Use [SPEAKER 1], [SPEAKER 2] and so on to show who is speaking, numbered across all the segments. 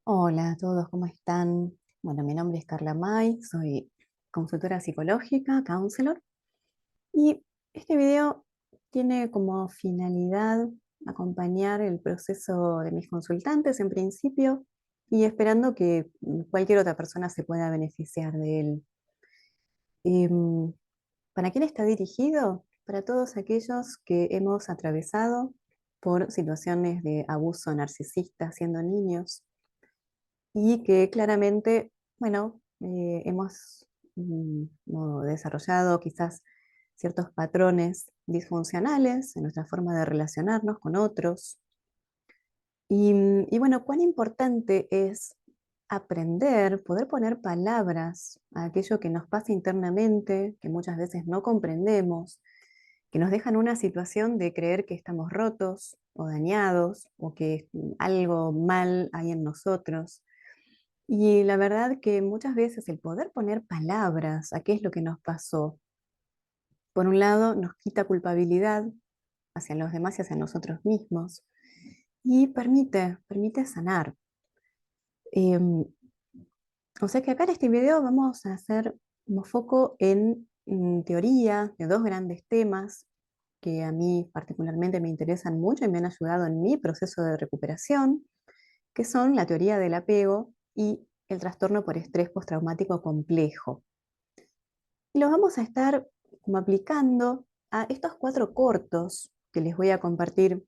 [SPEAKER 1] Hola a todos, ¿cómo están? Bueno, mi nombre es Carla May, soy consultora psicológica, counselor, y este video tiene como finalidad acompañar el proceso de mis consultantes en principio y esperando que cualquier otra persona se pueda beneficiar de él. Em, ¿Para quién está dirigido? Para todos aquellos que hemos atravesado por situaciones de abuso narcisista siendo niños y que claramente, bueno, hemos desarrollado quizás ciertos patrones disfuncionales en nuestra forma de relacionarnos con otros. Y bueno, cuán importante es aprender, poder poner palabras a aquello que nos pasa internamente, que muchas veces no comprendemos, que nos dejan una situación de creer que estamos rotos o dañados o que algo mal hay en nosotros. Y la verdad que muchas veces el poder poner palabras a qué es lo que nos pasó, por un lado nos quita culpabilidad hacia los demás y hacia nosotros mismos y permite sanar. Em, o sea que acá en este video vamos a hacer como foco en teoría de dos grandes temas que a mí particularmente me interesan mucho y me han ayudado en mi proceso de recuperación, que son la teoría del apego y el trastorno por estrés postraumático complejo. Y los vamos a estar como aplicando a estos cuatro cortos que les voy a compartir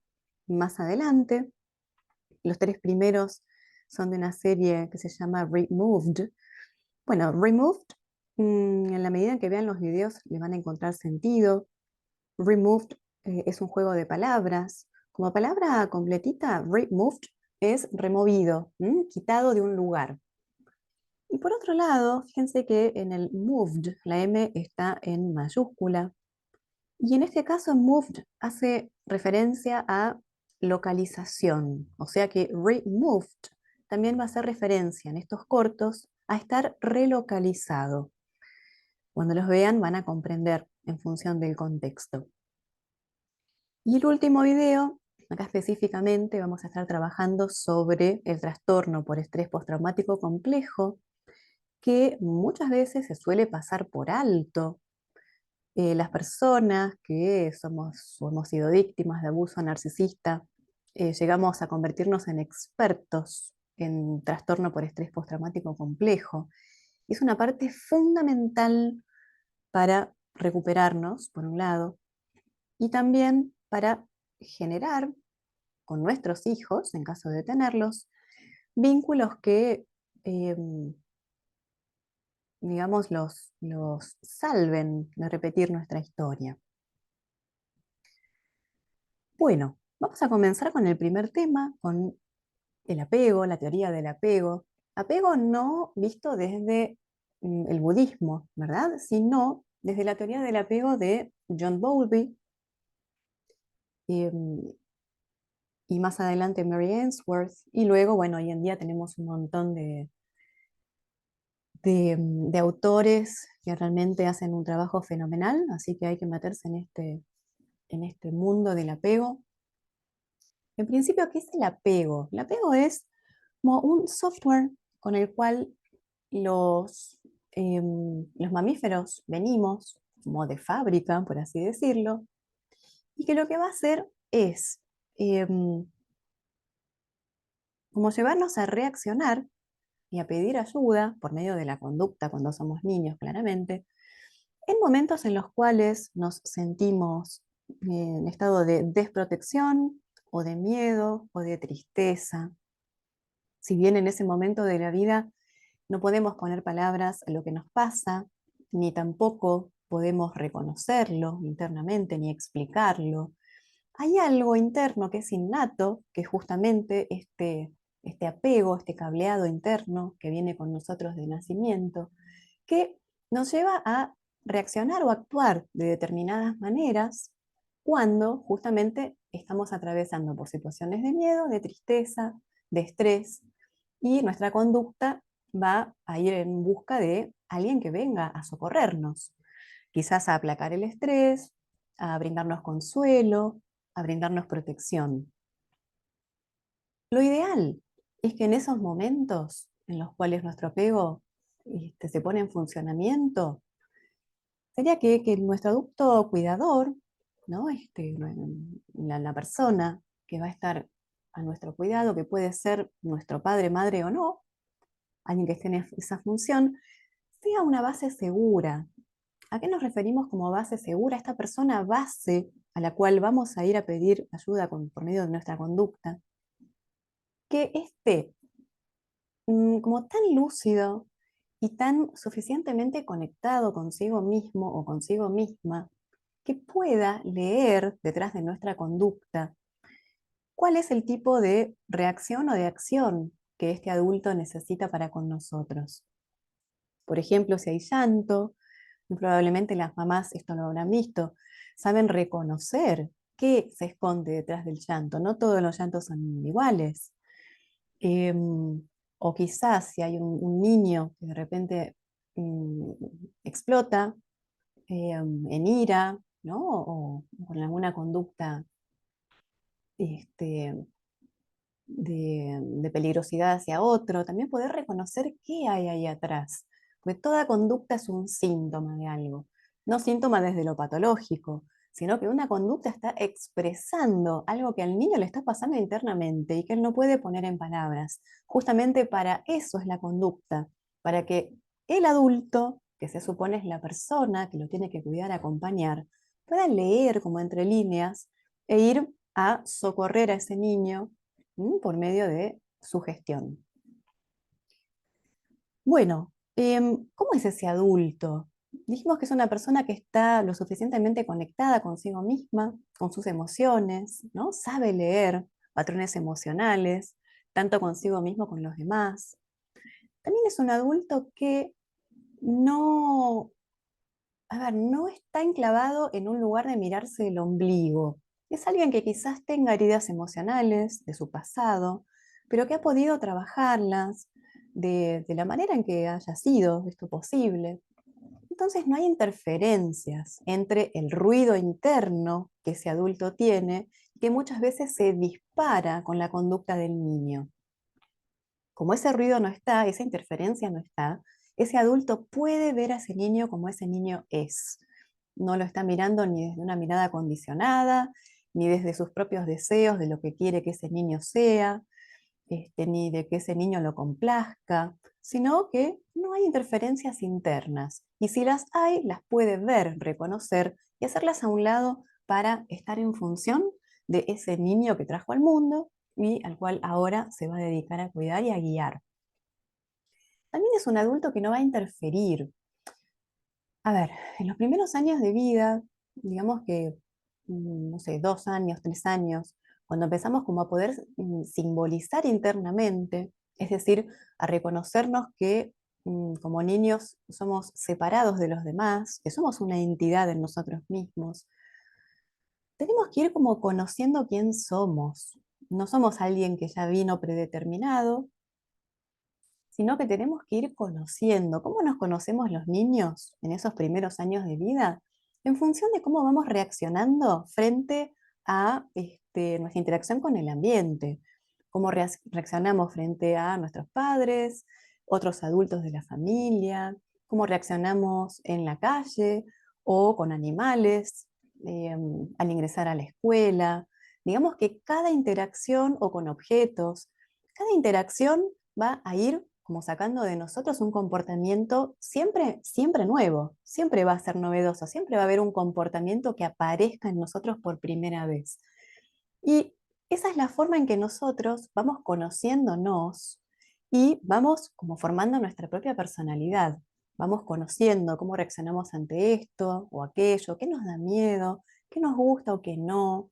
[SPEAKER 1] más adelante. Los tres primeros son de una serie que se llama Removed. Bueno, Removed, en la medida en que vean los videos, le van a encontrar sentido. Removed es un juego de palabras. Como palabra completita, removed es removido, quitado de un lugar. Y por otro lado, fíjense que en el moved la M está en mayúscula. Y en este caso, moved hace referencia a localización. O sea que removed también va a hacer referencia en estos cortos a estar relocalizado. Cuando los vean van a comprender en función del contexto. Y el último video, acá específicamente vamos a estar trabajando sobre el trastorno por estrés postraumático complejo, que muchas veces se suele pasar por alto. Las personas que somos o hemos sido víctimas de abuso narcisista, llegamos a convertirnos en expertos en trastorno por estrés postraumático complejo. Y es una parte fundamental para recuperarnos, por un lado, y también para generar con nuestros hijos, en caso de tenerlos, vínculos que digamos, los salven de repetir nuestra historia. Bueno, vamos a comenzar con el primer tema, con el apego, la teoría del apego. Apego no visto desde el budismo, ¿verdad? Sino desde la teoría del apego de John Bowlby em, y más adelante Mary Ainsworth. Y luego, bueno, hoy en día tenemos un montón de autores que realmente hacen un trabajo fenomenal, así que hay que meterse en este mundo del apego. En principio, ¿qué es el apego? El apego es como un software con el cual los mamíferos venimos, como de fábrica, por así decirlo, y que lo que va a hacer es em, como llevarnos a reaccionar y a pedir ayuda por medio de la conducta cuando somos niños, claramente, en momentos en los cuales nos sentimos en estado de desprotección o de miedo o de tristeza. Si bien en ese momento de la vida no podemos poner palabras a lo que nos pasa, ni tampoco podemos reconocerlo internamente ni explicarlo, hay algo interno que es innato, que es justamente este apego, este cableado interno que viene con nosotros de nacimiento, que nos lleva a reaccionar o actuar de determinadas maneras cuando justamente estamos atravesando por situaciones de miedo, de tristeza, de estrés, y nuestra conducta va a ir en busca de alguien que venga a socorrernos, quizás a aplacar el estrés, a brindarnos consuelo, a brindarnos protección. Lo ideal es que en esos momentos en los cuales nuestro apego se pone en funcionamiento, sería que nuestro adulto cuidador, ¿no? La persona que va a estar a nuestro cuidado, que puede ser nuestro padre, madre o no, alguien que esté en esa función, sea una base segura. ¿A qué nos referimos como base segura? Esta persona base a la cual vamos a ir a pedir ayuda por medio de nuestra conducta, que esté como tan lúcido y tan suficientemente conectado consigo mismo o consigo misma, que pueda leer detrás de nuestra conducta cuál es el tipo de reacción o de acción que este adulto necesita para con nosotros. Por ejemplo, si hay llanto, probablemente las mamás, esto lo habrán visto, saben reconocer qué se esconde detrás del llanto. No todos los llantos son iguales. Em, o quizás si hay un niño que de repente mm, explota en ira, ¿no? O con alguna conducta este, de peligrosidad hacia otro, también poder reconocer qué hay ahí atrás. Porque toda conducta es un síntoma de algo, no síntoma desde lo patológico, sino que una conducta está expresando algo que al niño le está pasando internamente y que él no puede poner en palabras. Justamente para eso es la conducta, para que el adulto, que se supone es la persona que lo tiene que cuidar, acompañar, pueda leer como entre líneas e ir a socorrer a ese niño por medio de su gestión. Bueno, ¿cómo es ese adulto? Dijimos que es una persona que está lo suficientemente conectada consigo misma, con sus emociones, ¿no? Sabe leer patrones emocionales, tanto consigo mismo como con los demás. También es un adulto que no, a ver, no está enclavado en un lugar de mirarse el ombligo. Es alguien que quizás tenga heridas emocionales de su pasado, pero que ha podido trabajarlas de la manera en que haya sido esto posible. Entonces no hay interferencias entre el ruido interno que ese adulto tiene, que muchas veces se dispara con la conducta del niño. Como ese ruido no está, esa interferencia no está, ese adulto puede ver a ese niño como ese niño es. No lo está mirando ni desde una mirada condicionada, ni desde sus propios deseos de lo que quiere que ese niño sea, ni de que ese niño lo complazca, sino que no hay interferencias internas. Y si las hay, las puede ver, reconocer y hacerlas a un lado para estar en función de ese niño que trajo al mundo y al cual ahora se va a dedicar a cuidar y a guiar. También es un adulto que no va a interferir. A ver, en los primeros años de vida, digamos que, no sé, 2 años, 3 años, cuando empezamos como a poder simbolizar internamente, es decir, a reconocernos que como niños somos separados de los demás, que somos una entidad en nosotros mismos, tenemos que ir como conociendo quién somos. No somos alguien que ya vino predeterminado, sino que tenemos que ir conociendo. ¿Cómo nos conocemos los niños en esos primeros años de vida? En función de cómo vamos reaccionando frente a nuestra interacción con el ambiente. Cómo reaccionamos frente a nuestros padres, otros adultos de la familia, cómo reaccionamos en la calle o con animales, al ingresar a la escuela. Digamos que cada interacción o con objetos, cada interacción va a ir como sacando de nosotros un comportamiento siempre, siempre nuevo, siempre va a ser novedoso, siempre va a haber un comportamiento que aparezca en nosotros por primera vez. Y esa es la forma en que nosotros vamos conociéndonos y vamos como formando nuestra propia personalidad. Vamos conociendo cómo reaccionamos ante esto o aquello, qué nos da miedo, qué nos gusta o qué no.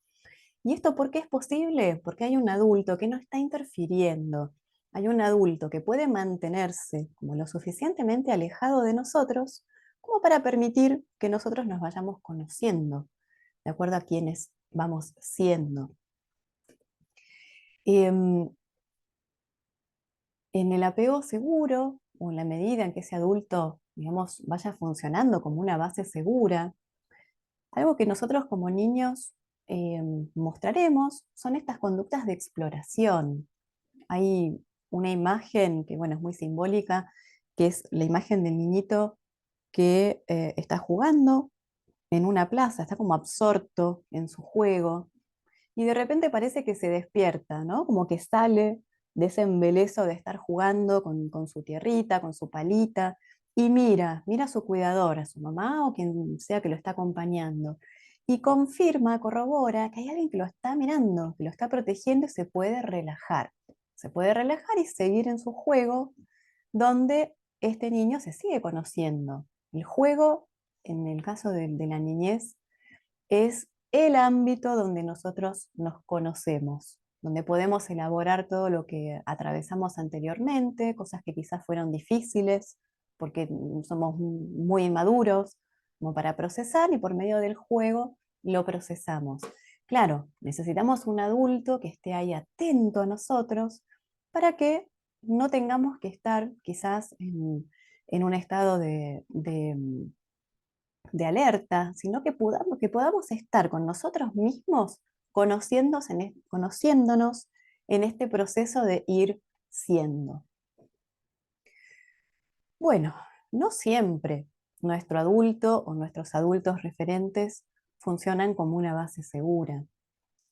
[SPEAKER 1] ¿Y esto por qué es posible? Porque hay un adulto que no está interfiriendo. Hay un adulto que puede mantenerse como lo suficientemente alejado de nosotros como para permitir que nosotros nos vayamos conociendo, de acuerdo a quienes vamos siendo. Em, en el apego seguro, o en la medida en que ese adulto, digamos, vaya funcionando como una base segura, algo que nosotros como niños mostraremos son estas conductas de exploración. Hay una imagen que, bueno, es muy simbólica, que es la imagen del niñito que está jugando en una plaza, está como absorto en su juego, y de repente parece que se despierta, ¿no? Como que sale de ese embeleso de estar jugando con su tierrita, con su palita, y mira a su cuidador, a su mamá o quien sea que lo está acompañando. Y confirma, corrobora que hay alguien que lo está mirando, que lo está protegiendo y se puede relajar. Se puede relajar y seguir en su juego, donde este niño se sigue conociendo. El juego, en el caso de la niñez, es el ámbito donde nosotros nos conocemos, donde podemos elaborar todo lo que atravesamos anteriormente, cosas que quizás fueron difíciles, porque somos muy inmaduros como para procesar, y por medio del juego lo procesamos. Claro, necesitamos un adulto que esté ahí atento a nosotros para que no tengamos que estar quizás en un estado de alerta, sino que podamos estar con nosotros mismos conociéndonos en este proceso de ir siendo. Bueno, no siempre nuestro adulto o nuestros adultos referentes funcionan como una base segura.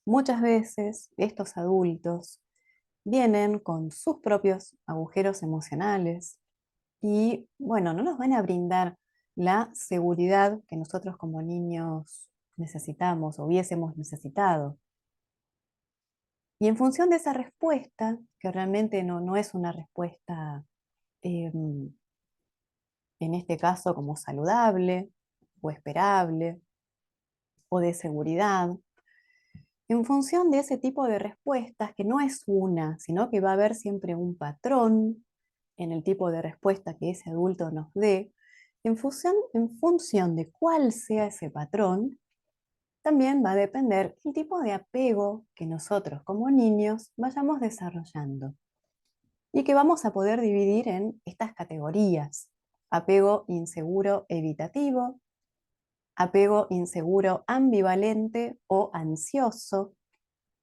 [SPEAKER 1] Muchas veces estos adultos vienen con sus propios agujeros emocionales, y bueno, no nos van a brindar la seguridad que nosotros como niños necesitamos o hubiésemos necesitado. Y en función de esa respuesta, que realmente no es una respuesta, en este caso, como saludable o esperable o de seguridad, en función de ese tipo de respuestas, que no es una, sino que va a haber siempre un patrón en el tipo de respuesta que ese adulto nos dé, en función de cuál sea ese patrón, también va a depender el tipo de apego que nosotros como niños vayamos desarrollando, y que vamos a poder dividir en estas categorías: apego inseguro evitativo, apego inseguro ambivalente o ansioso,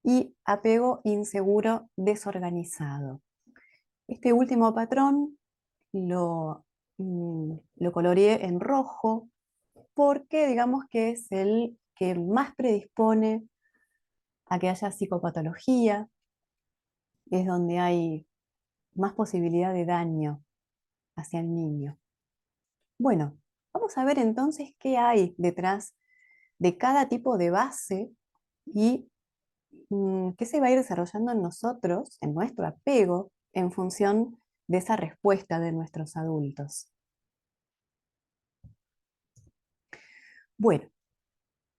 [SPEAKER 1] y apego inseguro desorganizado. Este último patrón lo coloreé en rojo porque digamos que es el que más predispone a que haya psicopatología, es donde hay más posibilidad de daño hacia el niño. Bueno, vamos a ver entonces qué hay detrás de cada tipo de base, y qué se va a ir desarrollando en nosotros, en nuestro apego, en función de esa respuesta de nuestros adultos. Bueno,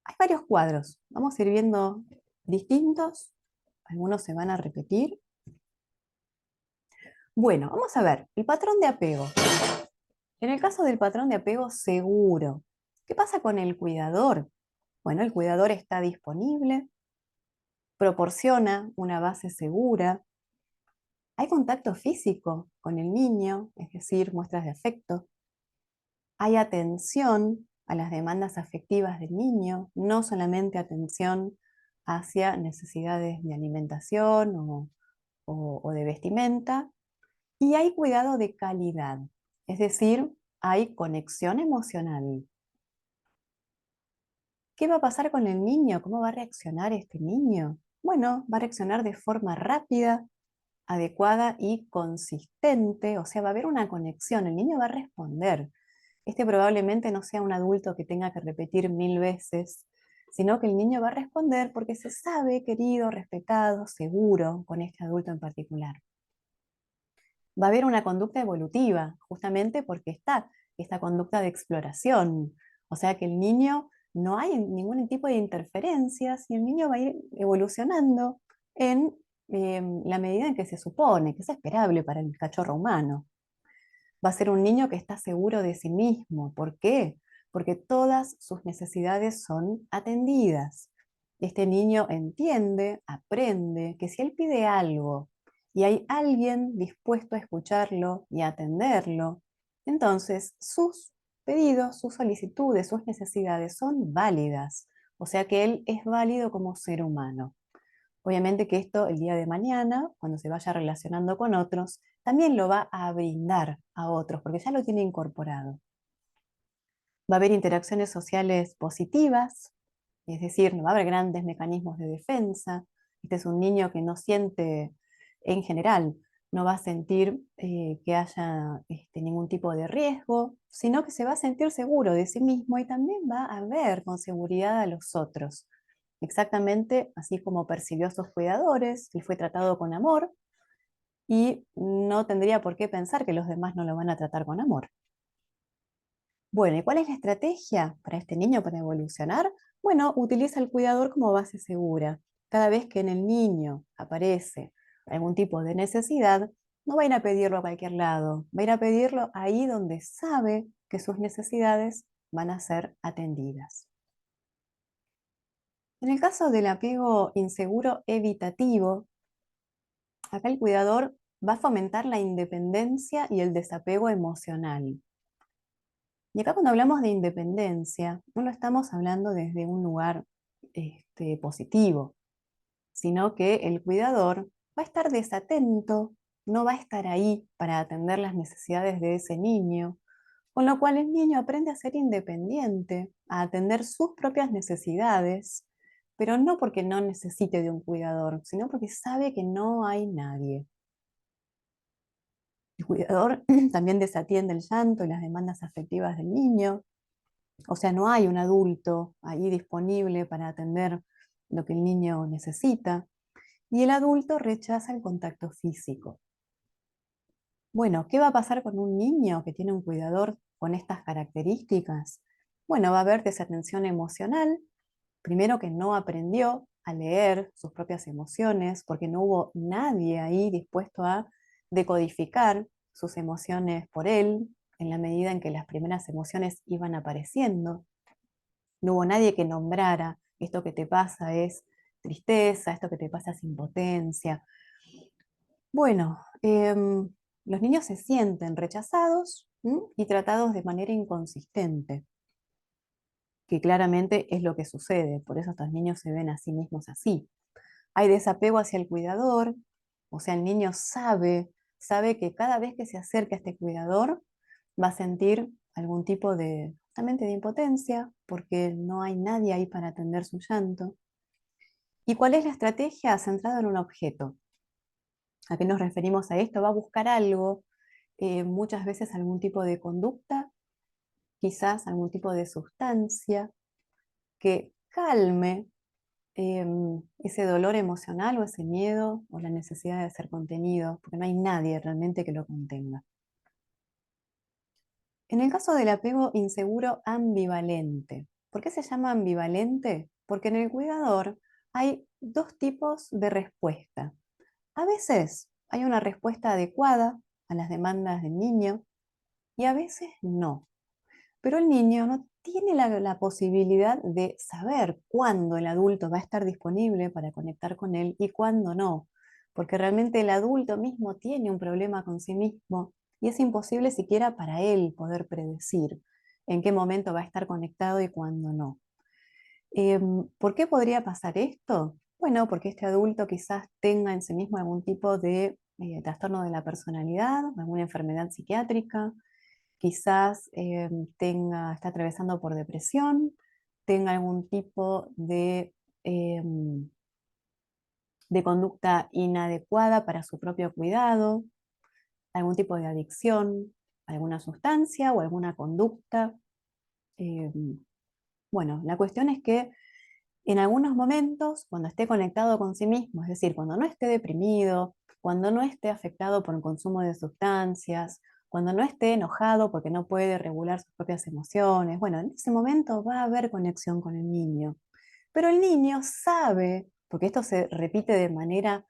[SPEAKER 1] hay varios cuadros. Vamos a ir viendo distintos. Algunos se van a repetir. Bueno, vamos a ver el patrón de apego. En el caso del patrón de apego seguro, ¿qué pasa con el cuidador? Bueno, el cuidador está disponible, proporciona una base segura, hay contacto físico con el niño, es decir, muestras de afecto, hay atención a las demandas afectivas del niño, no solamente atención hacia necesidades de alimentación o de vestimenta, y hay cuidado de calidad, es decir, hay conexión emocional. ¿Qué va a pasar con el niño? ¿Cómo va a reaccionar este niño? Bueno, va a reaccionar de forma rápida, adecuada y consistente, o sea, va a haber una conexión, el niño va a responder. Este probablemente no sea un adulto que tenga que repetir 1000 veces, sino que el niño va a responder porque se sabe querido, respetado, seguro con este adulto en particular. Va a haber una conducta evolutiva, justamente porque está esta conducta de exploración. O sea que el niño, no hay ningún tipo de interferencias, y el niño va a ir evolucionando en la medida en que se supone, que es esperable para el cachorro humano. Va a ser un niño que está seguro de sí mismo. ¿Por qué? Porque todas sus necesidades son atendidas. Este niño entiende, aprende que si él pide algo y hay alguien dispuesto a escucharlo y a atenderlo, entonces sus pedidos, sus solicitudes, sus necesidades son válidas. O sea que él es válido como ser humano. Obviamente que esto el día de mañana, cuando se vaya relacionando con otros, también lo va a brindar a otros, porque ya lo tiene incorporado. Va a haber interacciones sociales positivas, es decir, no va a haber grandes mecanismos de defensa. Este es un niño que no siente, en general, no va a sentir que haya ningún tipo de riesgo, sino que se va a sentir seguro de sí mismo y también va a ver con seguridad a los otros. Exactamente así como percibió a sus cuidadores y fue tratado con amor, y no tendría por qué pensar que los demás no lo van a tratar con amor. Bueno, ¿y cuál es la estrategia para este niño para evolucionar? Bueno, utiliza el cuidador como base segura. Cada vez que en el niño aparece algún tipo de necesidad, no va a ir a pedirlo a cualquier lado, va a ir a pedirlo ahí donde sabe que sus necesidades van a ser atendidas. En el caso del apego inseguro evitativo, acá el cuidador va a fomentar la independencia y el desapego emocional. Y acá cuando hablamos de independencia, no lo estamos hablando desde un lugar positivo, sino que el cuidador va a estar desatento, no va a estar ahí para atender las necesidades de ese niño, con lo cual el niño aprende a ser independiente, a atender sus propias necesidades, pero no porque no necesite de un cuidador, sino porque sabe que no hay nadie. El cuidador también desatiende el llanto y las demandas afectivas del niño. O sea, no hay un adulto ahí disponible para atender lo que el niño necesita. Y el adulto rechaza el contacto físico. Bueno, ¿qué va a pasar con un niño que tiene un cuidador con estas características? Bueno, va a haber desatención emocional. Primero, que no aprendió a leer sus propias emociones porque no hubo nadie ahí dispuesto a decodificar sus emociones por él en la medida en que las primeras emociones iban apareciendo. No hubo nadie que nombrara: esto que te pasa es tristeza, esto que te pasa es impotencia. Bueno, los niños se sienten rechazados, y tratados de manera inconsistente, que claramente es lo que sucede, por eso estos niños se ven a sí mismos así. Hay desapego hacia el cuidador, o sea, el niño sabe que cada vez que se acerca a este cuidador va a sentir algún tipo de, justamente, de impotencia, porque no hay nadie ahí para atender su llanto. ¿Y cuál es la estrategia? Centrada en un objeto. ¿A qué nos referimos a esto? Va a buscar algo, muchas veces algún tipo de conducta, quizás algún tipo de sustancia que calme ese dolor emocional o ese miedo o la necesidad de ser contenido, porque no hay nadie realmente que lo contenga. En el caso del apego inseguro ambivalente, ¿por qué se llama ambivalente? Porque en el cuidador hay dos tipos de respuesta. A veces hay una respuesta adecuada a las demandas del niño y a veces no. Pero el niño no tiene la posibilidad de saber cuándo el adulto va a estar disponible para conectar con él y cuándo no, porque realmente el adulto mismo tiene un problema con sí mismo y es imposible siquiera para él poder predecir en qué momento va a estar conectado y cuándo no. ¿Por qué podría pasar esto? Bueno, porque este adulto quizás tenga en sí mismo algún tipo de trastorno de la personalidad, alguna enfermedad psiquiátrica, quizás está atravesando por depresión, tenga algún tipo de conducta inadecuada para su propio cuidado, algún tipo de adicción, alguna sustancia o alguna conducta. em, bueno, la cuestión es que en algunos momentos, cuando esté conectado con sí mismo, es decir, cuando no esté deprimido, cuando no esté afectado por el consumo de sustancias, cuando no esté enojado porque no puede regular sus propias emociones, bueno, en ese momento va a haber conexión con el niño. Pero el niño sabe, porque esto se repite de manera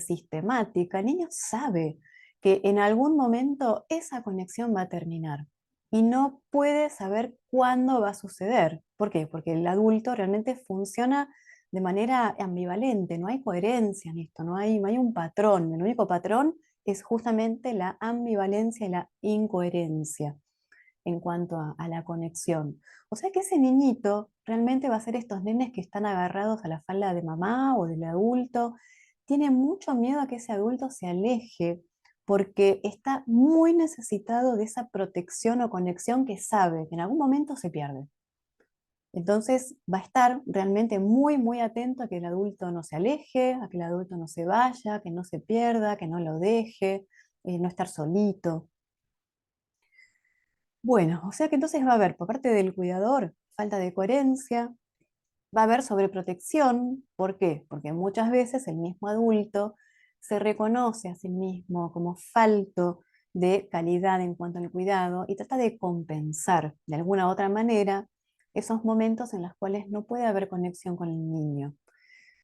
[SPEAKER 1] sistemática, el niño sabe que en algún momento esa conexión va a terminar y no puede saber cuándo va a suceder. ¿Por qué? Porque el adulto realmente funciona de manera ambivalente, no hay coherencia en esto, no hay un patrón. El único patrón es justamente la ambivalencia y la incoherencia. en cuanto a la conexión. O sea que ese niñito realmente va a ser estos nenes que están agarrados a la falda de mamá o del adulto. Tiene mucho miedo a que ese adulto se aleje porque está muy necesitado de esa protección o conexión que sabe que en algún momento se pierde. Entonces va a estar realmente muy, muy atento a que el adulto no se aleje, a que el adulto no se vaya, que no se pierda, que no lo deje, no estar solito. Bueno, o sea que entonces va a haber por parte del cuidador falta de coherencia, va a haber sobreprotección. ¿Por qué? Porque muchas veces el mismo adulto se reconoce a sí mismo como falto de calidad en cuanto al cuidado y trata de compensar de alguna u otra manera esos momentos en los cuales no puede haber conexión con el niño.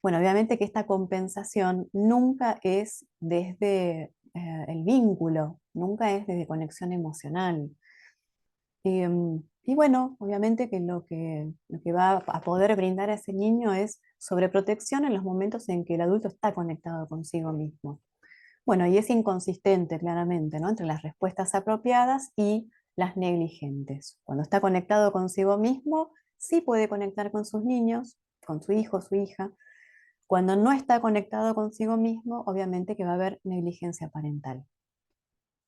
[SPEAKER 1] Bueno, obviamente que esta compensación nunca es desde el vínculo, nunca es desde conexión emocional. Y bueno, obviamente que lo que va a poder brindar a ese niño es sobreprotección en los momentos en que el adulto está conectado consigo mismo. Bueno, y es inconsistente claramente, ¿no?, entre las respuestas apropiadas y las negligentes. Cuando está conectado consigo mismo, sí puede conectar con sus niños, con su hijo, su hija. Cuando no está conectado consigo mismo, obviamente que va a haber negligencia parental.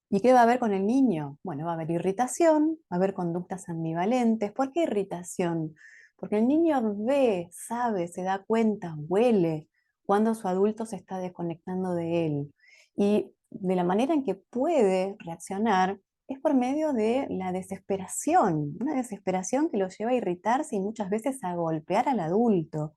[SPEAKER 1] ¿Y qué va a haber con el niño? Bueno, va a haber irritación, va a haber conductas ambivalentes. ¿Por qué irritación? Porque el niño ve, sabe, se da cuenta, huele cuando su adulto se está desconectando de él. Y de la manera en que puede reaccionar es por medio de la desesperación, una desesperación que lo lleva a irritarse y muchas veces a golpear al adulto.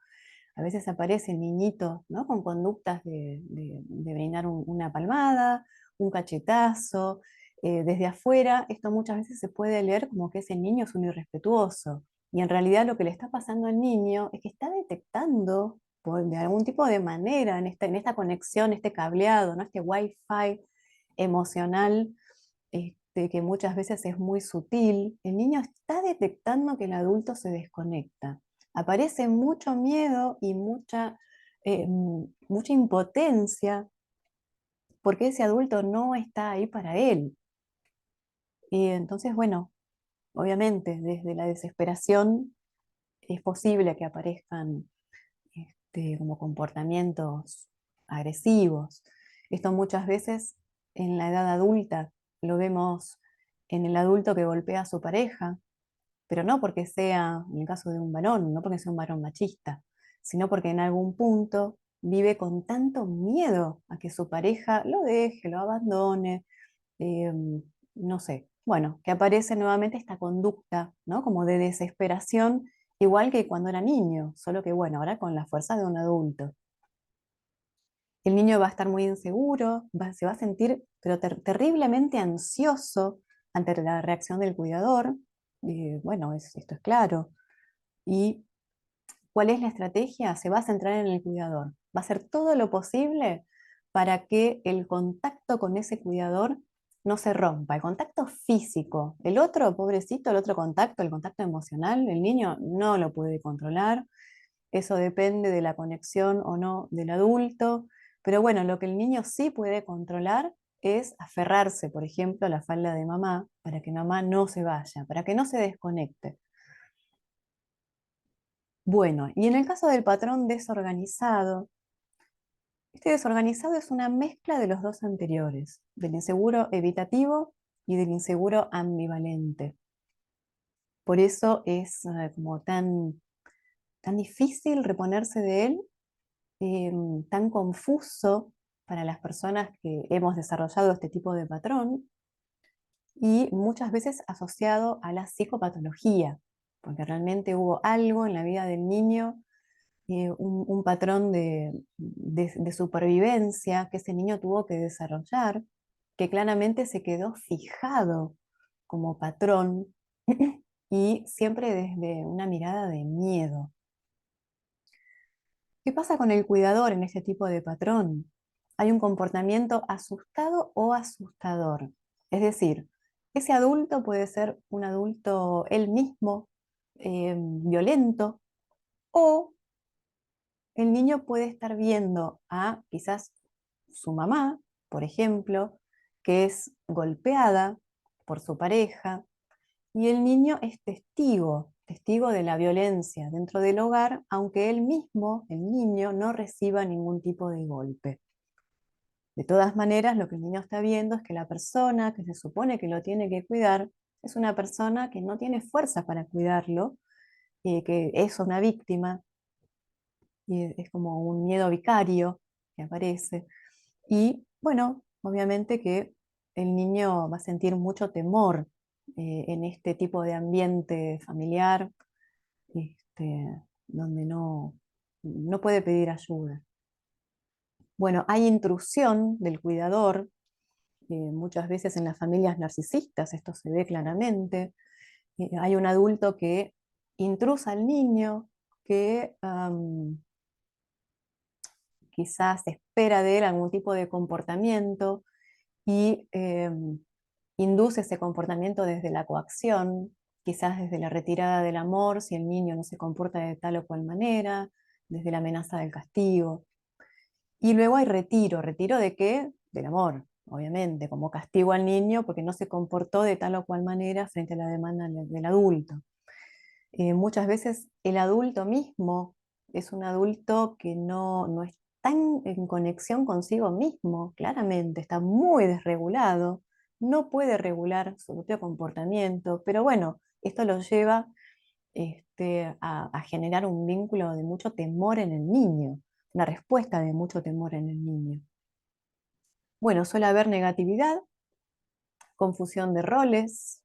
[SPEAKER 1] A veces aparecen niñitos, ¿no?, con conductas de brindar una palmada, un cachetazo. Desde afuera, esto muchas veces se puede leer como que ese niño es un irrespetuoso. Y en realidad lo que le está pasando al niño es que está detectando de algún tipo de manera en esta conexión, este cableado, ¿no?, este wifi emocional, que muchas veces es muy sutil. El niño está detectando que el adulto se desconecta. Aparece mucho miedo y mucha impotencia porque ese adulto no está ahí para él. Y entonces, bueno, obviamente desde la desesperación es posible que aparezcan como comportamientos agresivos. Esto muchas veces en la edad adulta lo vemos en el adulto que golpea a su pareja, pero no porque sea, en el caso de un varón, no porque sea un varón machista, sino porque en algún punto vive con tanto miedo a que su pareja lo deje, lo abandone, eh, no sé, bueno, que aparece nuevamente esta conducta, ¿no?, como de desesperación, igual que cuando era niño, solo que bueno, ahora con la fuerza de un adulto. El niño va a estar muy inseguro, se va a sentir pero terriblemente ansioso ante la reacción del cuidador. Bueno, esto es claro. ¿Y cuál es la estrategia? Se va a centrar en el cuidador. Va a hacer todo lo posible para que el contacto con ese cuidador no se rompa, el contacto físico. El otro, pobrecito, el otro contacto, el contacto emocional, el niño no lo puede controlar. Eso depende de la conexión o no del adulto. Pero bueno, lo que el niño sí puede controlar es aferrarse, por ejemplo, a la falda de mamá para que mamá no se vaya, para que no se desconecte. Bueno, y en el caso del patrón desorganizado, este desorganizado es una mezcla de los dos anteriores, del inseguro evitativo y del inseguro ambivalente. Por eso es como tan difícil reponerse de él, tan confuso para las personas que hemos desarrollado este tipo de patrón y muchas veces asociado a la psicopatología, porque realmente hubo algo en la vida del niño, un patrón de supervivencia que ese niño tuvo que desarrollar, que claramente se quedó fijado como patrón y siempre desde una mirada de miedo. ¿Qué pasa con el cuidador en este tipo de patrón? Hay un comportamiento asustado o asustador. Es decir, ese adulto puede ser un adulto él mismo, violento, o el niño puede estar viendo a quizás su mamá, por ejemplo, que es golpeada por su pareja, y el niño es testigo, testigo de la violencia dentro del hogar, aunque él mismo, el niño, no reciba ningún tipo de golpe. De todas maneras, lo que el niño está viendo es que la persona que se supone que lo tiene que cuidar es una persona que no tiene fuerza para cuidarlo, y que es una víctima, y es como un miedo vicario que aparece. Y bueno, obviamente que el niño va a sentir mucho temor en este tipo de ambiente familiar, donde no puede pedir ayuda. Bueno, hay intrusión del cuidador, muchas veces en las familias narcisistas esto se ve claramente. Hay un adulto que intrusa al niño, que quizás espera de él algún tipo de comportamiento y induce ese comportamiento desde la coacción, quizás desde la retirada del amor, si el niño no se comporta de tal o cual manera, desde la amenaza del castigo. Y luego hay retiro. ¿Retiro de qué? Del amor, obviamente, como castigo al niño porque no se comportó de tal o cual manera frente a la demanda del adulto. Muchas veces el adulto mismo es un adulto que no está en conexión consigo mismo, claramente, está muy desregulado, no puede regular su propio comportamiento, pero bueno, esto lo lleva a generar un vínculo de mucho temor en el niño, una respuesta de mucho temor en el niño. Bueno, suele haber negatividad, confusión de roles.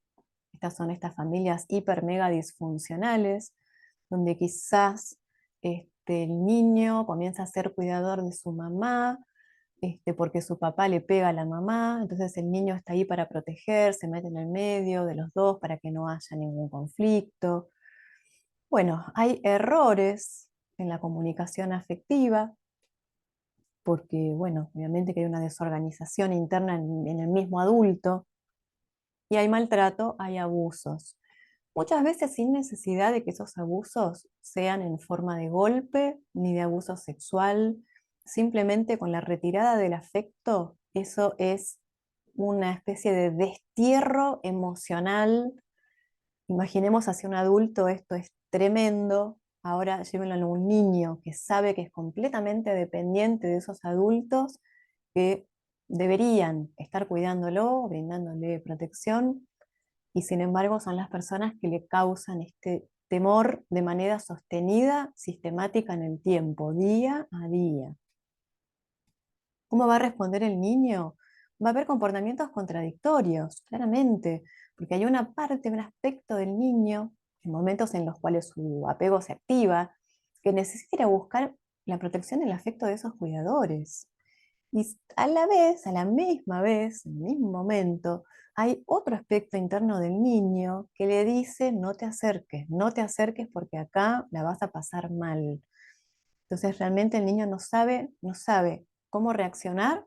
[SPEAKER 1] Estas son estas familias hiper mega disfuncionales, donde quizás el niño comienza a ser cuidador de su mamá, porque su papá le pega a la mamá, entonces el niño está ahí para proteger, se mete en el medio de los dos para que no haya ningún conflicto. Bueno, hay errores en la comunicación afectiva, porque, bueno, obviamente que hay una desorganización interna en el mismo adulto, y hay maltrato, hay abusos. Muchas veces sin necesidad de que esos abusos sean en forma de golpe ni de abuso sexual, simplemente con la retirada del afecto, eso es una especie de destierro emocional. Imaginemos hacia un adulto, esto es tremendo. Ahora llévenlo a un niño que sabe que es completamente dependiente de esos adultos que deberían estar cuidándolo, brindándole protección, y sin embargo son las personas que le causan este temor de manera sostenida, sistemática en el tiempo, día a día. ¿Cómo va a responder el niño? Va a haber comportamientos contradictorios, claramente, porque hay una parte, un aspecto del niño, en momentos en los cuales su apego se activa, que necesita ir a buscar la protección y el afecto de esos cuidadores. Y a la vez, a la misma vez, en el mismo momento, hay otro aspecto interno del niño que le dice, no te acerques porque acá la vas a pasar mal. Entonces realmente el niño no sabe cómo reaccionar,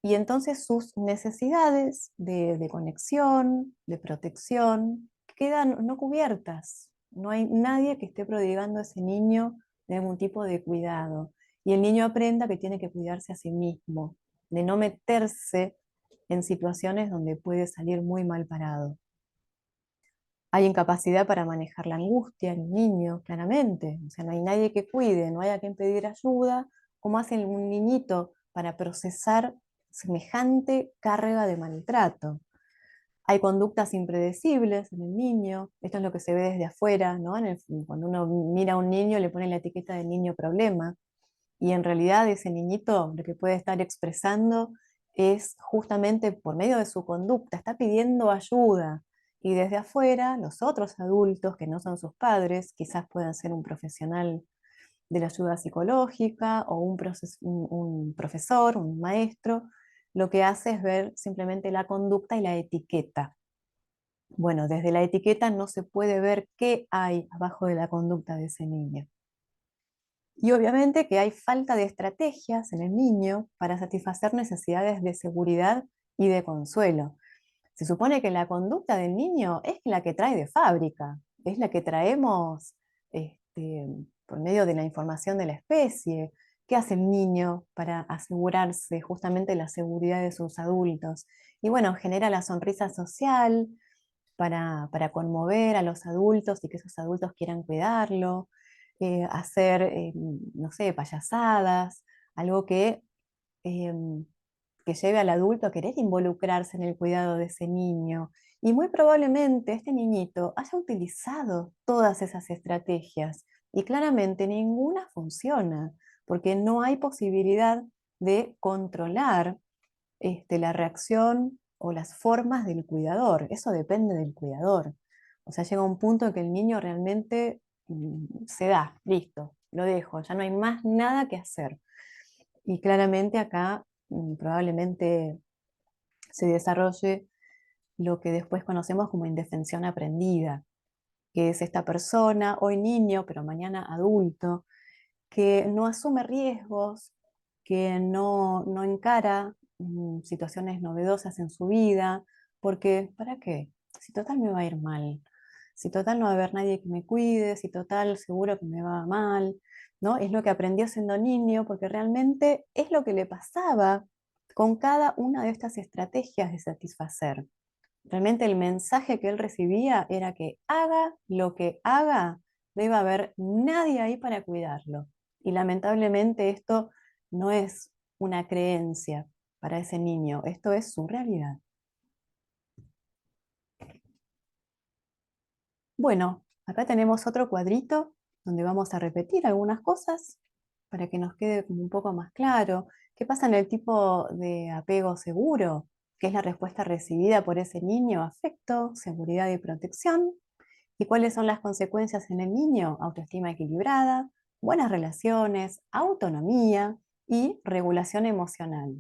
[SPEAKER 1] y entonces sus necesidades de conexión, de protección, quedan no cubiertas. No hay nadie que esté prodigando a ese niño de algún tipo de cuidado. Y el niño aprenda que tiene que cuidarse a sí mismo, de no meterse en situaciones donde puede salir muy mal parado. Hay incapacidad para manejar la angustia en el niño, claramente. O sea, no hay nadie que cuide, no hay a quien pedir ayuda. ¿Cómo hace un niñito para procesar semejante carga de maltrato? Hay conductas impredecibles en el niño. Esto es lo que se ve desde afuera, ¿no? Cuando uno mira a un niño le pone la etiqueta de niño problema, y en realidad ese niñito lo que puede estar expresando es justamente por medio de su conducta, está pidiendo ayuda. Y desde afuera, los otros adultos que no son sus padres, quizás puedan ser un profesional de la ayuda psicológica o un profesor, un maestro, lo que hace es ver simplemente la conducta y la etiqueta. Bueno, desde la etiqueta no se puede ver qué hay abajo de la conducta de ese niño. Y obviamente que hay falta de estrategias en el niño para satisfacer necesidades de seguridad y de consuelo. Se supone que la conducta del niño es la que trae de fábrica, es la que traemos por medio de la información de la especie. ¿Qué hace el niño para asegurarse justamente la seguridad de sus adultos? Y bueno, genera la sonrisa social para conmover a los adultos y que esos adultos quieran cuidarlo, hacer, no sé, payasadas, algo em, que lleve al adulto a querer involucrarse en el cuidado de ese niño. Y muy probablemente este niñito haya utilizado todas esas estrategias y claramente ninguna funciona, porque no hay posibilidad de controlar la reacción o las formas del cuidador. Eso depende del cuidador. O sea, llega un punto en que el niño realmente se da, listo, lo dejo, ya no hay más nada que hacer. Y claramente acá probablemente se desarrolle lo que después conocemos como indefensión aprendida, que es esta persona, hoy niño, pero mañana adulto, que no asume riesgos, que no encara situaciones novedosas en su vida, porque ¿para qué? Si total me va a ir mal, si total no va a haber nadie que me cuide, si total seguro que me va mal, ¿no? Es lo que aprendió siendo niño, porque realmente es lo que le pasaba con cada una de estas estrategias de satisfacer. Realmente el mensaje que él recibía era que haga lo que haga, no iba a haber nadie ahí para cuidarlo. Y lamentablemente esto no es una creencia para ese niño, esto es su realidad. Bueno, acá tenemos otro cuadrito donde vamos a repetir algunas cosas para que nos quede como un poco más claro. ¿Qué pasa en el tipo de apego seguro? ¿Qué es la respuesta recibida por ese niño? Afecto, seguridad y protección. ¿Y cuáles son las consecuencias en el niño? Autoestima equilibrada, buenas relaciones, autonomía y regulación emocional.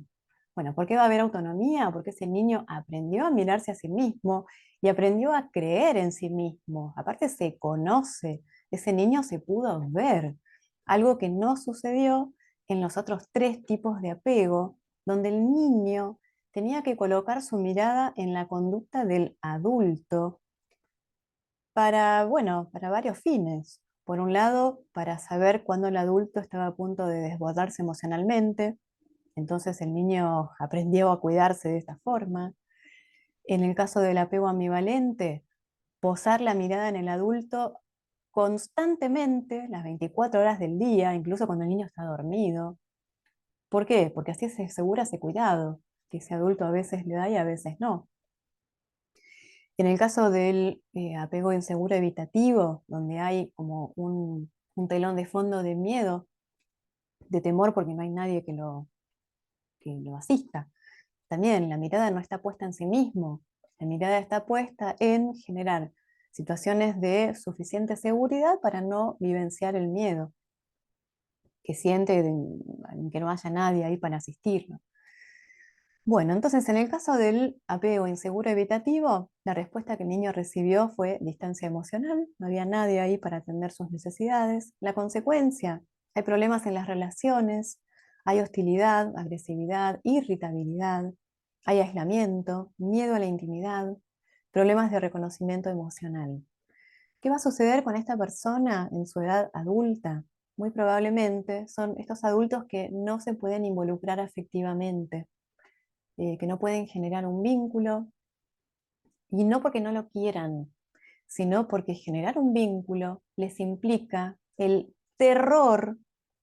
[SPEAKER 1] Bueno, ¿por qué va a haber autonomía? Porque ese niño aprendió a mirarse a sí mismo y aprendió a creer en sí mismo. Aparte se conoce, ese niño se pudo ver, algo que no sucedió en los otros tres tipos de apego, donde el niño tenía que colocar su mirada en la conducta del adulto para, bueno, para varios fines. Por un lado, para saber cuándo el adulto estaba a punto de desbordarse emocionalmente, entonces el niño aprendió a cuidarse de esta forma. En el caso del apego ambivalente, posar la mirada en el adulto constantemente, las 24 horas del día, incluso cuando el niño está dormido. ¿Por qué? Porque así se asegura ese cuidado, que ese adulto a veces le da y a veces no. En el caso del apego inseguro evitativo, donde hay como un telón de fondo de miedo, de temor porque no hay nadie que lo asista, también la mirada no está puesta en sí mismo, la mirada está puesta en generar situaciones de suficiente seguridad para no vivenciar el miedo que siente en que no haya nadie ahí para asistirlo. Bueno, entonces en el caso del apego inseguro evitativo, la respuesta que el niño recibió fue distancia emocional, no había nadie ahí para atender sus necesidades. La consecuencia, hay problemas en las relaciones, hay hostilidad, agresividad, irritabilidad, hay aislamiento, miedo a la intimidad, problemas de reconocimiento emocional. ¿Qué va a suceder con esta persona en su edad adulta? Muy probablemente son estos adultos que no se pueden involucrar afectivamente, que no pueden generar un vínculo, y no porque no lo quieran, sino porque generar un vínculo les implica el terror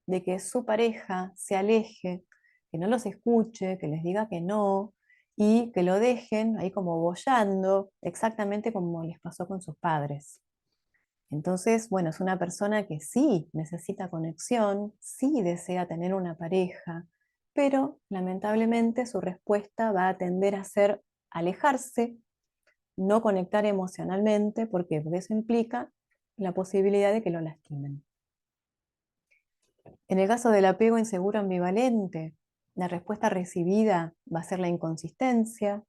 [SPEAKER 1] de que su pareja se aleje, que no los escuche, que les diga que no, y que lo dejen ahí como boyando, exactamente como les pasó con sus padres. Entonces, bueno, es una persona que sí necesita conexión, sí desea tener una pareja, pero lamentablemente su respuesta va a tender a ser alejarse, no conectar emocionalmente. ¿Por qué? Porque eso implica la posibilidad de que lo lastimen. En el caso del apego inseguro ambivalente, la respuesta recibida va a ser la inconsistencia.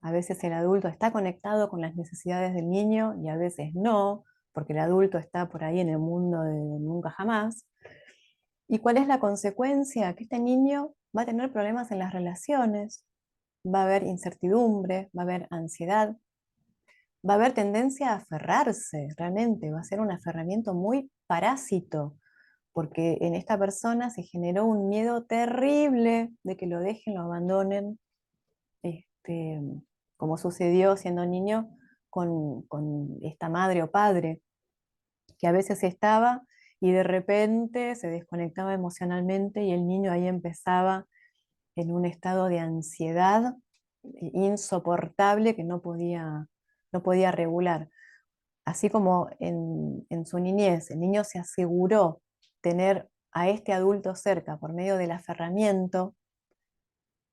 [SPEAKER 1] A veces el adulto está conectado con las necesidades del niño y a veces no, porque el adulto está por ahí en el mundo de nunca jamás. ¿Y cuál es la consecuencia? Que este niño va a tener problemas en las relaciones, va a haber incertidumbre, va a haber ansiedad, va a haber tendencia a aferrarse, realmente, va a ser un aferramiento muy parásito, porque en esta persona se generó un miedo terrible de que lo dejen, lo abandonen, este, como sucedió siendo niño con esta madre o padre que a veces estaba y de repente se desconectaba emocionalmente y el niño ahí empezaba en un estado de ansiedad insoportable que no podía regular. Así como en su niñez el niño se aseguró tener a este adulto cerca por medio del aferramiento,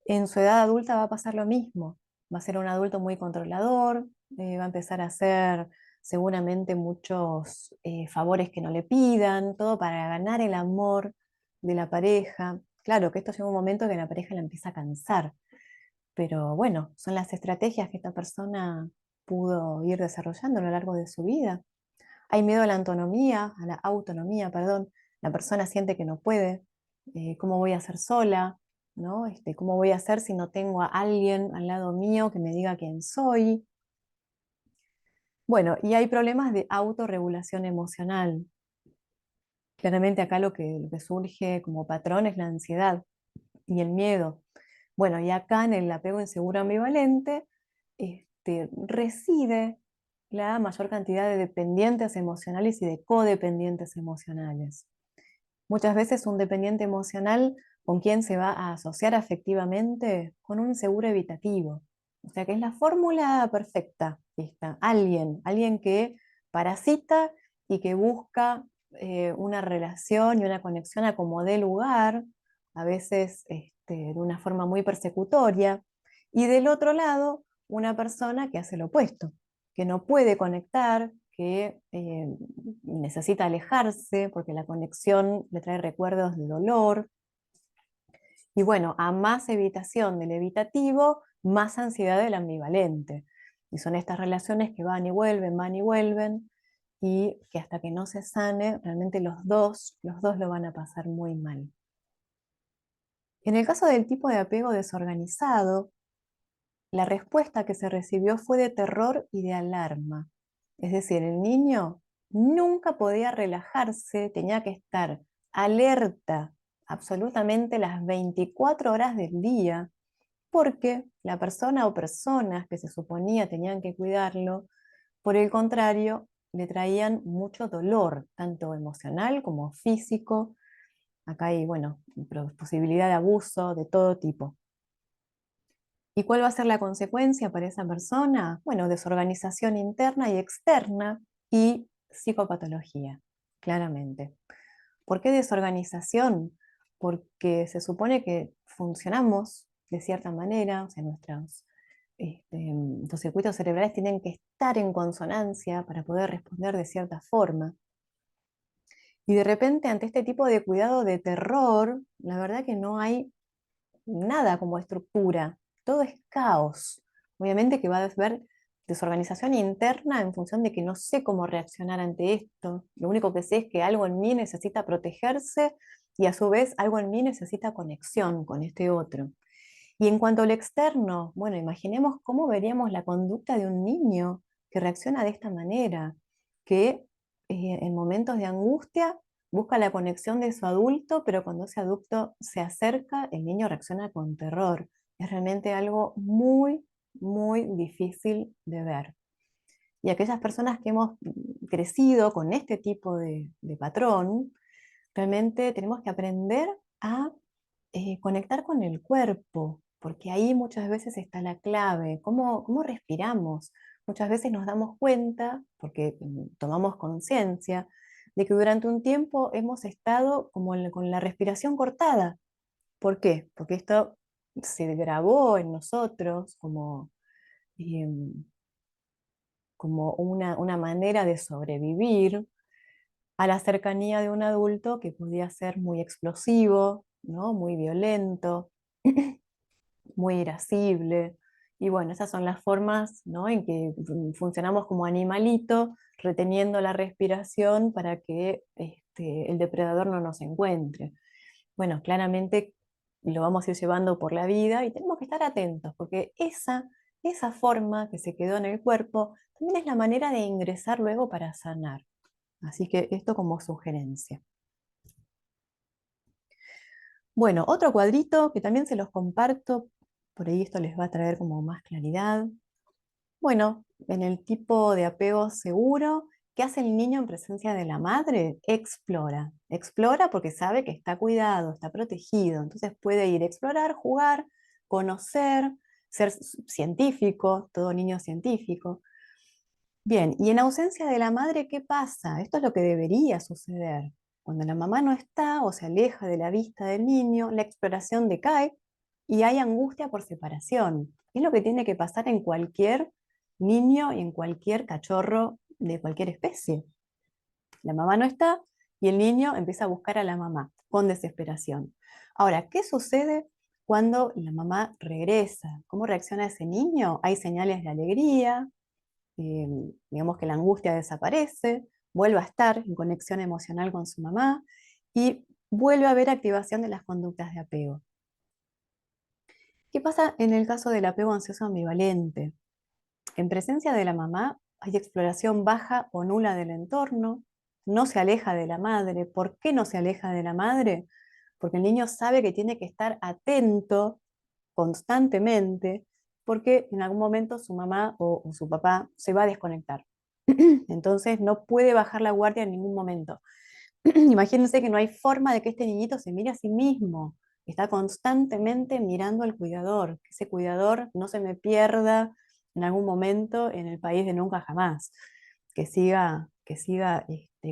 [SPEAKER 1] en su edad adulta va a pasar lo mismo. Va a ser un adulto muy controlador, va a empezar a hacer seguramente muchos favores que no le pidan, todo para ganar el amor de la pareja. Claro que esto llega un momento que la pareja la empieza a cansar, pero bueno, son las estrategias que esta persona pudo ir desarrollando a lo largo de su vida. Hay miedo a la autonomía, perdón. La persona siente que no puede. ¿Cómo voy a hacer sola? ¿No? ¿Cómo voy a hacer si no tengo a alguien al lado mío que me diga quién soy? Bueno, y hay problemas de autorregulación emocional. Claramente acá lo que surge como patrón es la ansiedad y el miedo. Bueno, y acá en el apego inseguro ambivalente reside la mayor cantidad de dependientes emocionales y de codependientes emocionales. Muchas veces un dependiente emocional con quien se va a asociar afectivamente con un inseguro evitativo. O sea que es la fórmula perfecta, esta. Alguien que parasita y que busca una relación y una conexión a como dé lugar, a veces de una forma muy persecutoria. Y del otro lado, una persona que hace lo opuesto, que no puede conectar, que necesita alejarse porque la conexión le trae recuerdos de dolor. Y bueno, a más evitación del evitativo, más ansiedad del ambivalente. Y son estas relaciones que van y vuelven, y que hasta que no se sane, realmente los dos lo van a pasar muy mal. En el caso del tipo de apego desorganizado, la respuesta que se recibió fue de terror y de alarma. Es decir, el niño nunca podía relajarse, tenía que estar alerta absolutamente las 24 horas del día, porque la persona o personas que se suponía tenían que cuidarlo, por el contrario, le traían mucho dolor, tanto emocional como físico. Acá hay, bueno, posibilidad de abuso de todo tipo. ¿Y cuál va a ser la consecuencia para esa persona? Bueno, desorganización interna y externa y psicopatología, claramente. ¿Por qué desorganización? Porque se supone que funcionamos de cierta manera, o sea, los circuitos cerebrales tienen que estar en consonancia para poder responder de cierta forma. Y de repente, ante este tipo de cuidado de terror, la verdad que no hay nada como estructura, todo es caos. Obviamente que va a haber desorganización interna en función de que no sé cómo reaccionar ante esto. Lo único que sé es que algo en mí necesita protegerse y a su vez algo en mí necesita conexión con este otro. Y en cuanto al externo, bueno, imaginemos cómo veríamos la conducta de un niño que reacciona de esta manera, que en momentos de angustia busca la conexión de su adulto, pero cuando ese adulto se acerca, el niño reacciona con terror. Es realmente algo muy, muy difícil de ver. Y aquellas personas que hemos crecido con este tipo de patrón, realmente tenemos que aprender a conectar con el cuerpo, porque ahí muchas veces está la clave, cómo respiramos. Muchas veces nos damos cuenta, porque tomamos conciencia, de que durante un tiempo hemos estado como con la respiración cortada. ¿Por qué? Porque esto se grabó en nosotros em, como una manera de sobrevivir a la cercanía de un adulto que podía ser muy explosivo, ¿no? Muy violento, muy irascible. Y bueno, esas son las formas, ¿no?, en que funcionamos como animalito, reteniendo la respiración para que el depredador no nos encuentre. Bueno, claramente lo vamos a ir llevando por la vida y tenemos que estar atentos, porque esa forma que se quedó en el cuerpo también es la manera de ingresar luego para sanar. Así que esto como sugerencia. Bueno, otro cuadrito que también se los comparto, por ahí esto les va a traer como más claridad. Bueno, en el tipo de apego seguro, ¿qué hace el niño en presencia de la madre? Explora. Explora porque sabe que está cuidado, está protegido. Entonces puede ir a explorar, jugar, conocer, ser científico, todo niño científico. Bien, y en ausencia de la madre, ¿qué pasa? Esto es lo que debería suceder. Cuando la mamá no está o se aleja de la vista del niño, la exploración decae y hay angustia por separación. Es lo que tiene que pasar en cualquier niño y en cualquier cachorro de cualquier especie. La mamá no está y el niño empieza a buscar a la mamá con desesperación. Ahora, ¿qué sucede cuando la mamá regresa? ¿Cómo reacciona ese niño? Hay señales de alegría, digamos que la angustia desaparece, vuelve a estar en conexión emocional con su mamá y vuelve a haber activación de las conductas de apego. ¿Qué pasa en el caso del apego ansioso ambivalente? En presencia de la mamá hay exploración baja o nula del entorno, no se aleja de la madre. ¿Por qué no se aleja de la madre? Porque el niño sabe que tiene que estar atento constantemente, porque en algún momento su mamá o su papá se va a desconectar. Entonces no puede bajar la guardia en ningún momento. Imagínense que no hay forma de que este niñito se mire a sí mismo. Está constantemente mirando al cuidador, que ese cuidador no se me pierda en algún momento en el país de nunca jamás, que siga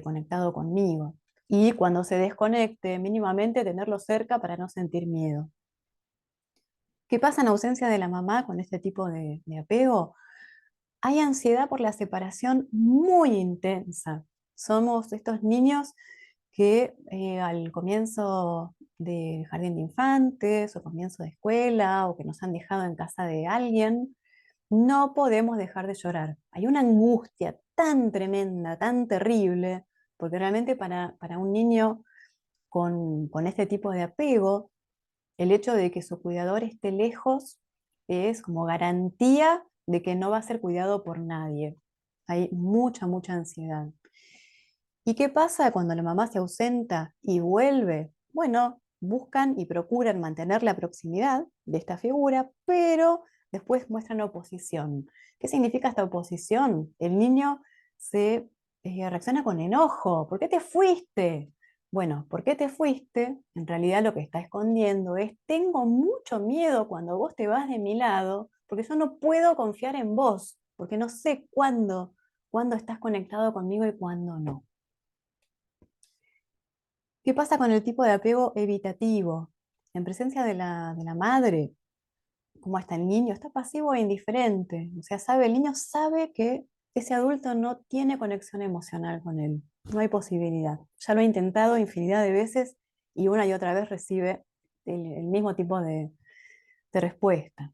[SPEAKER 1] conectado conmigo. Y cuando se desconecte, mínimamente tenerlo cerca para no sentir miedo. ¿Qué pasa en ausencia de la mamá con este tipo de apego? Hay ansiedad por la separación muy intensa. Somos estos niños que al comienzo de jardín de infantes o comienzo de escuela o que nos han dejado en casa de alguien, no podemos dejar de llorar. Hay una angustia tan tremenda, tan terrible, porque realmente para un niño con este tipo de apego, el hecho de que su cuidador esté lejos es como garantía de que no va a ser cuidado por nadie. Hay mucha, mucha ansiedad. ¿Y qué pasa cuando la mamá se ausenta y vuelve? Bueno, buscan y procuran mantener la proximidad de esta figura, pero después muestran oposición. ¿Qué significa esta oposición? El niño se reacciona con enojo. ¿Por qué te fuiste? Bueno, ¿por qué te fuiste? En realidad lo que está escondiendo es, tengo mucho miedo cuando vos te vas de mi lado, porque yo no puedo confiar en vos, porque no sé cuándo estás conectado conmigo y cuándo no. ¿Qué pasa con el tipo de apego evitativo? En presencia de la madre, ¿cómo está el niño? Está pasivo e indiferente. O sea, el niño sabe que ese adulto no tiene conexión emocional con él. No hay posibilidad. Ya lo ha intentado infinidad de veces y una y otra vez recibe el mismo tipo de respuesta.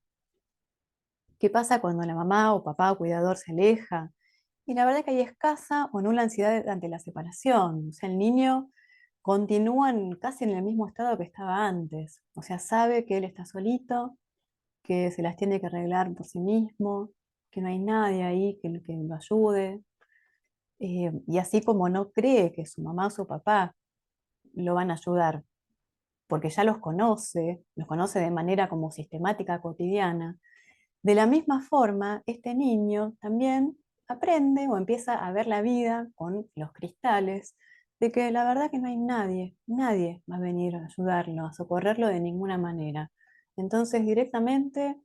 [SPEAKER 1] ¿Qué pasa cuando la mamá o papá o cuidador se aleja? Y la verdad que hay escasa o nula ansiedad ante la separación. O sea, el niño continúa casi en el mismo estado que estaba antes. O sea, sabe que él está solito, que se las tiene que arreglar por sí mismo, que no hay nadie ahí que lo ayude. Y así como no cree que su mamá o su papá lo van a ayudar, porque ya los conoce de manera como sistemática, cotidiana, de la misma forma, este niño también aprende o empieza a ver la vida con los cristales de que la verdad que no hay nadie, nadie va a venir a ayudarlo, a socorrerlo de ninguna manera. Entonces directamente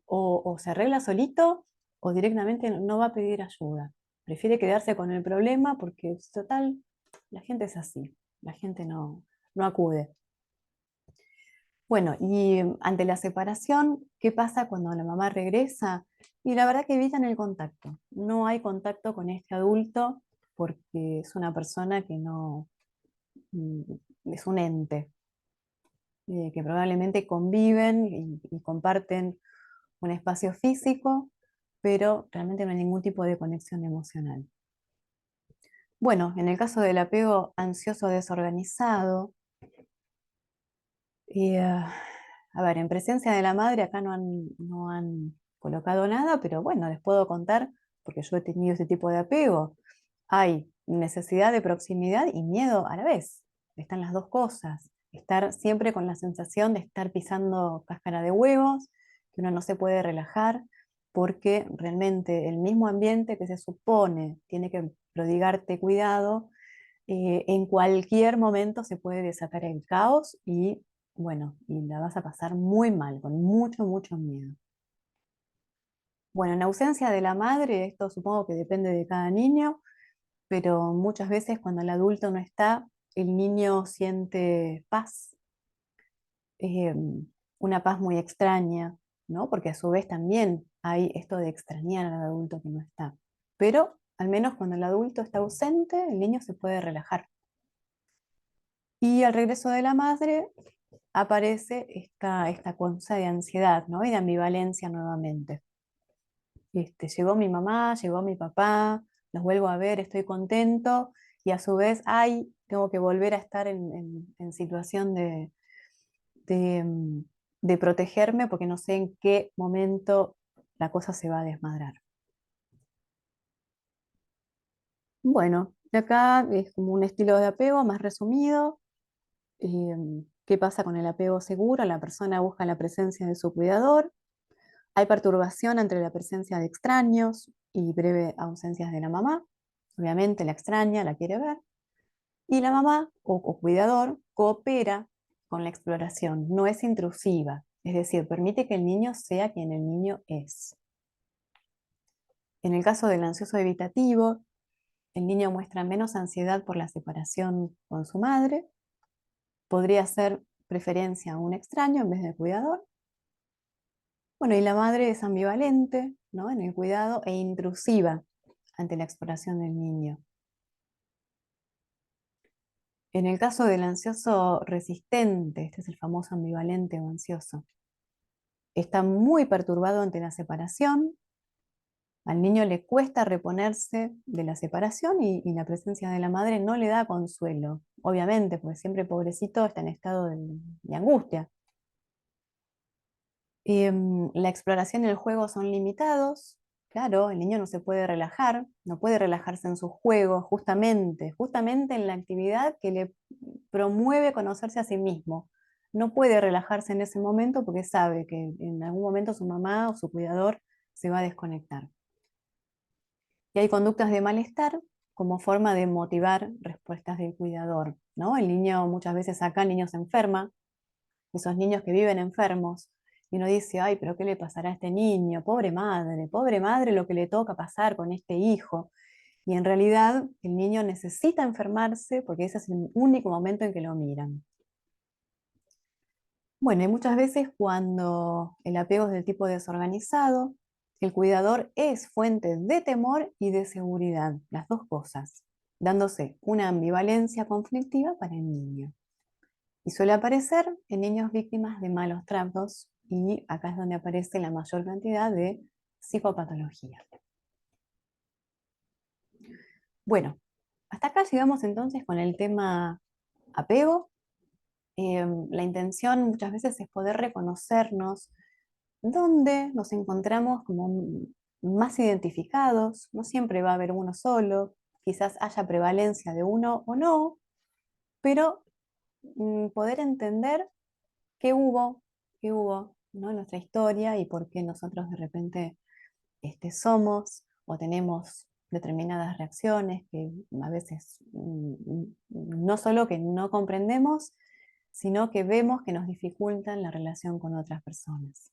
[SPEAKER 1] o se arregla solito o directamente no va a pedir ayuda. Prefiere quedarse con el problema porque total, la gente es así, la gente no acude. Bueno, y ante la separación, ¿qué pasa cuando la mamá regresa? Y la verdad que evitan el contacto. No hay contacto con este adulto porque es una persona que no, mm, es un ente, que probablemente conviven y comparten un espacio físico, pero realmente no hay ningún tipo de conexión emocional. Bueno, en el caso del apego ansioso desorganizado, a ver, en presencia de la madre acá no han colocado nada, pero bueno, les puedo contar, porque yo he tenido ese tipo de apego. Hay necesidad de proximidad y miedo a la vez. Están las dos cosas. Estar siempre con la sensación de estar pisando cáscara de huevos, que uno no se puede relajar, porque realmente el mismo ambiente que se supone tiene que prodigarte cuidado, en cualquier momento se puede desatar el caos y, bueno, y la vas a pasar muy mal, con mucho, mucho miedo. Bueno, en ausencia de la madre, esto supongo que depende de cada niño, pero muchas veces cuando el adulto no está, el niño siente paz, eh, una paz muy extraña, ¿no? Porque a su vez también hay esto de extrañar al adulto que no está. Pero al menos cuando el adulto está ausente, el niño se puede relajar. Y al regreso de la madre aparece esta cosa de ansiedad, ¿no? Y de ambivalencia nuevamente. Llegó mi mamá, llegó mi papá, los vuelvo a ver, estoy contento, y a su vez, ay, tengo que volver a estar en situación de, mm, de protegerme porque no sé en qué momento la cosa se va a desmadrar. Bueno, de acá es como un estilo de apego más resumido. ¿Qué pasa con el apego seguro? La persona busca la presencia de su cuidador. Hay perturbación entre la presencia de extraños y breve ausencias de la mamá. Obviamente la extraña, la quiere ver. Y la mamá o cuidador coopera con la exploración, no es intrusiva, es decir, permite que el niño sea quien el niño es. En el caso del ansioso evitativo, el niño muestra menos ansiedad por la separación con su madre, podría ser preferencia a un extraño en vez de cuidador. Bueno, y la madre es ambivalente, ¿no? En el cuidado e intrusiva ante la exploración del niño. En el caso del ansioso resistente, este es el famoso ambivalente o ansioso, está muy perturbado ante la separación, al niño le cuesta reponerse de la separación y la presencia de la madre no le da consuelo, obviamente, porque siempre pobrecito está en estado de angustia. La exploración y el juego son limitados, claro, el niño no se puede relajar, no puede relajarse en sus juegos, justamente en la actividad que le promueve conocerse a sí mismo. No puede relajarse en ese momento porque sabe que en algún momento su mamá o su cuidador se va a desconectar. Y hay conductas de malestar como forma de motivar respuestas del cuidador, ¿no? El niño, muchas veces acá el niño se enferma, esos niños que viven enfermos, y uno dice, ay, pero ¿qué le pasará a este niño? Pobre madre lo que le toca pasar con este hijo. Y en realidad el niño necesita enfermarse porque ese es el único momento en que lo miran. Bueno, y muchas veces cuando el apego es del tipo desorganizado, el cuidador es fuente de temor y de seguridad, las dos cosas, dándose una ambivalencia conflictiva para el niño. Y suele aparecer en niños víctimas de malos tratos y acá es donde aparece la mayor cantidad de psicopatología. Bueno, hasta acá llegamos entonces con el tema apego. La intención muchas veces es poder reconocernos dónde nos encontramos como más identificados. No siempre va a haber uno solo, quizás haya prevalencia de uno o no, pero poder entender qué hubo, qué hubo, ¿no? En nuestra historia y por qué nosotros de repente somos o tenemos determinadas reacciones que a veces no solo que no comprendemos, sino que vemos que nos dificultan la relación con otras personas.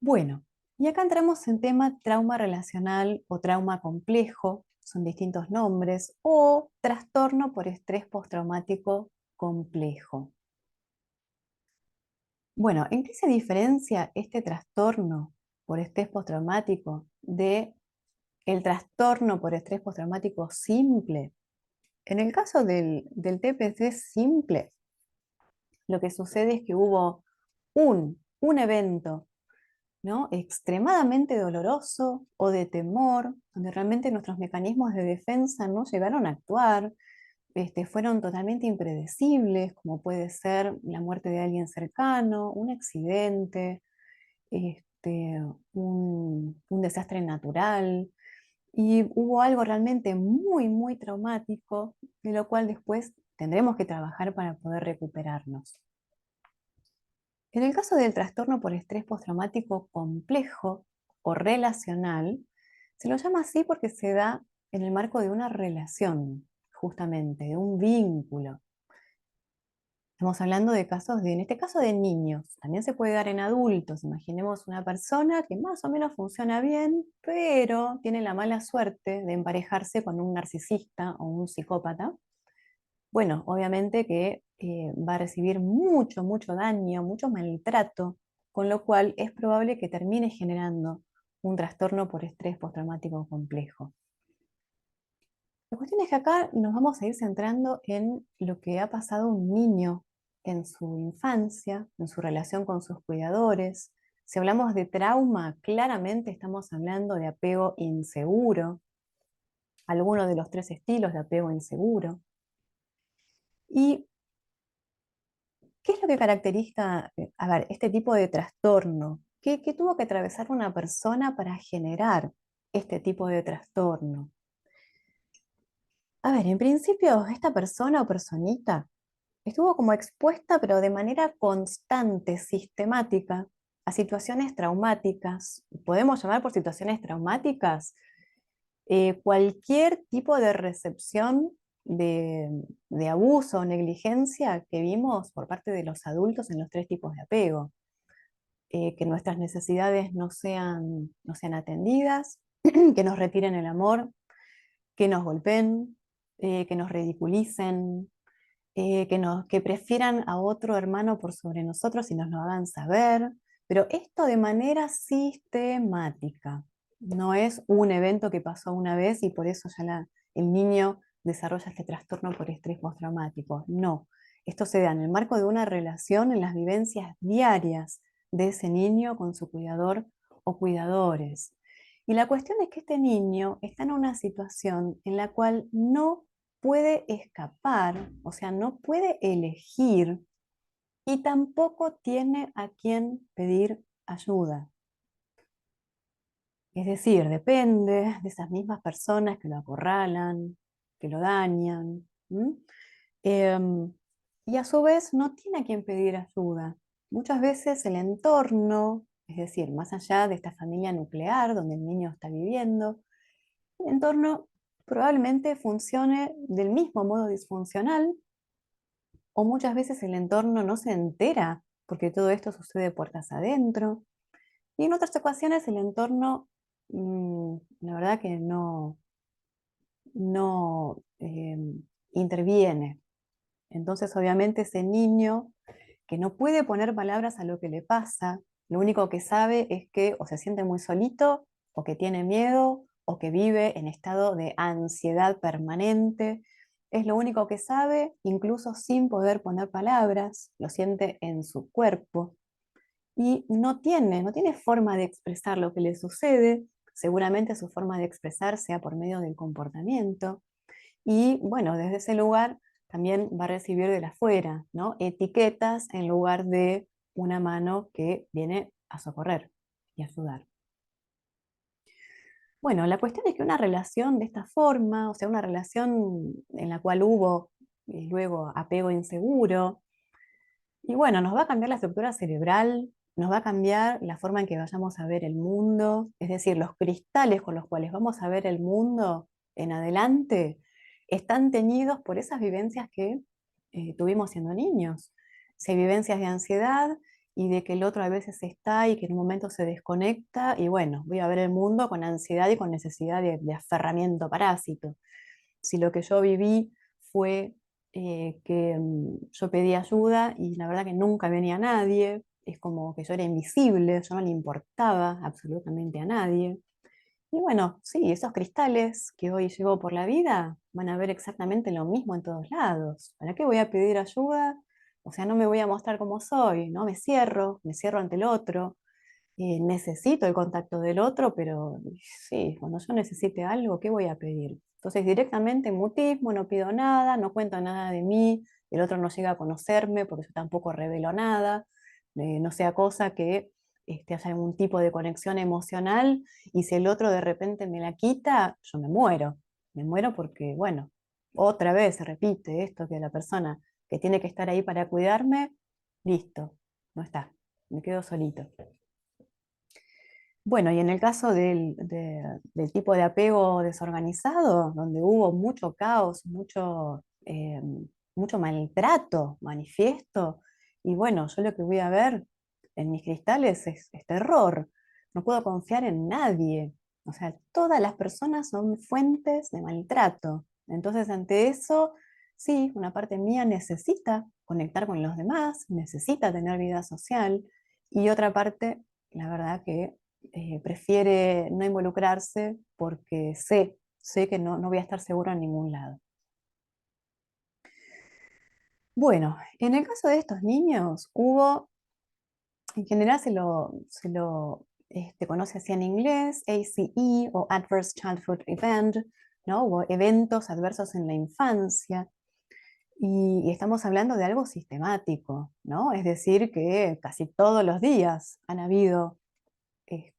[SPEAKER 1] Bueno, y acá entramos en tema trauma relacional o trauma complejo, son distintos nombres, o trastorno por estrés postraumático complejo. Bueno, ¿en qué se diferencia este trastorno por estrés postraumático de el trastorno por estrés postraumático simple? En el caso del TPC simple, lo que sucede es que hubo un evento, ¿no? Extremadamente doloroso o de temor, donde realmente nuestros mecanismos de defensa no llegaron a actuar, fueron totalmente impredecibles, como puede ser la muerte de alguien cercano, un accidente, este, un desastre natural, y hubo algo realmente muy, muy traumático, de lo cual después tendremos que trabajar para poder recuperarnos. En el caso del trastorno por estrés postraumático complejo o relacional, se lo llama así porque se da en el marco de una relación, justamente, de un vínculo. Estamos hablando de casos en este caso, de niños. También se puede dar en adultos. Imaginemos una persona que más o menos funciona bien, pero tiene la mala suerte de emparejarse con un narcisista o un psicópata. Bueno, obviamente que va a recibir mucho, mucho daño, mucho maltrato, con lo cual es probable que termine generando un trastorno por estrés postraumático complejo. La cuestión es que acá nos vamos a ir centrando en lo que ha pasado a un niño en su infancia, en su relación con sus cuidadores. Si hablamos de trauma, claramente estamos hablando de apego inseguro, alguno de los tres estilos de apego inseguro. ¿Y qué es lo que caracteriza, a ver, este tipo de trastorno? ¿Qué tuvo que atravesar una persona para generar este tipo de trastorno? A ver, en principio, esta persona o personita estuvo como expuesta, pero de manera constante, sistemática, a situaciones traumáticas. Podemos llamar por situaciones traumáticas cualquier tipo de recepción de, de abuso o negligencia que vimos por parte de los adultos en los tres tipos de apego. Que nuestras necesidades no sean atendidas, que nos retiren el amor, que nos golpeen, que nos ridiculicen, que prefieran a otro hermano por sobre nosotros y nos lo hagan saber, pero esto de manera sistemática. No es un evento que pasó una vez y por eso ya el niño desarrolla este trastorno por estrés postraumático. No, esto se da en el marco de una relación, en las vivencias diarias de ese niño con su cuidador o cuidadores. Y la cuestión es que este niño está en una situación en la cual no puede escapar, o sea, no puede elegir y tampoco tiene a quien pedir ayuda. Es decir, depende de esas mismas personas que lo acorralan, que lo dañan. Em, y a su vez no tiene a quien pedir ayuda. Muchas veces el entorno, es decir, más allá de esta familia nuclear donde el niño está viviendo, el entorno probablemente funcione del mismo modo disfuncional, o muchas veces el entorno no se entera porque todo esto sucede puertas adentro. Y en otras ocasiones el entorno, la verdad que no interviene. Entonces, obviamente, ese niño que no puede poner palabras a lo que le pasa, lo único que sabe es que o se siente muy solito, o que tiene miedo, o que vive en estado de ansiedad permanente. Es lo único que sabe, incluso sin poder poner palabras, lo siente en su cuerpo. Y no tiene forma de expresar lo que le sucede. Seguramente su forma de expresar sea por medio del comportamiento. Y bueno, desde ese lugar también va a recibir de la afuera, ¿no? Etiquetas en lugar de una mano que viene a socorrer y ayudar. Bueno, la cuestión es que una relación de esta forma, o sea, una relación en la cual hubo luego apego inseguro, y bueno, nos va a cambiar la estructura cerebral, nos va a cambiar la forma en que vayamos a ver el mundo, es decir, los cristales con los cuales vamos a ver el mundo en adelante están teñidos por esas vivencias que tuvimos siendo niños. Si hay vivencias de ansiedad y de que el otro a veces está y que en un momento se desconecta, y bueno, voy a ver el mundo con ansiedad y con necesidad de aferramiento parásito. Si lo que yo viví fue que yo pedí ayuda y la verdad que nunca venía nadie, es como que yo era invisible, yo no le importaba absolutamente a nadie. Y bueno, sí, esos cristales que hoy llevo por la vida van a ver exactamente lo mismo en todos lados. ¿Para qué voy a pedir ayuda? O sea, no me voy a mostrar como soy, ¿no? Me cierro ante el otro, necesito el contacto del otro, pero sí, cuando yo necesite algo, ¿qué voy a pedir? Entonces, directamente mutismo, no pido nada, no cuento nada de mí, el otro no llega a conocerme porque yo tampoco revelo nada, no sea cosa que haya algún tipo de conexión emocional y si el otro de repente me la quita, yo me muero porque, bueno, otra vez se repite esto que la persona que tiene que estar ahí para cuidarme, listo, no está. me quedo solito. Bueno, y en el caso del tipo de apego desorganizado, donde hubo mucho caos, mucho maltrato manifiesto, y bueno, yo lo que voy a ver en mis cristales es terror. No puedo confiar en nadie. O sea, todas las personas son fuentes de maltrato. Entonces, ante eso, sí, una parte mía necesita conectar con los demás, necesita tener vida social, y otra parte, la verdad que prefiere no involucrarse porque sé que no voy a estar segura en ningún lado. Bueno, en el caso de estos niños, en general se lo conoce así en inglés, ACE o Adverse Childhood Event, ¿no? Hubo eventos adversos en la infancia, y estamos hablando de algo sistemático, ¿no? Es decir, que casi todos los días han habido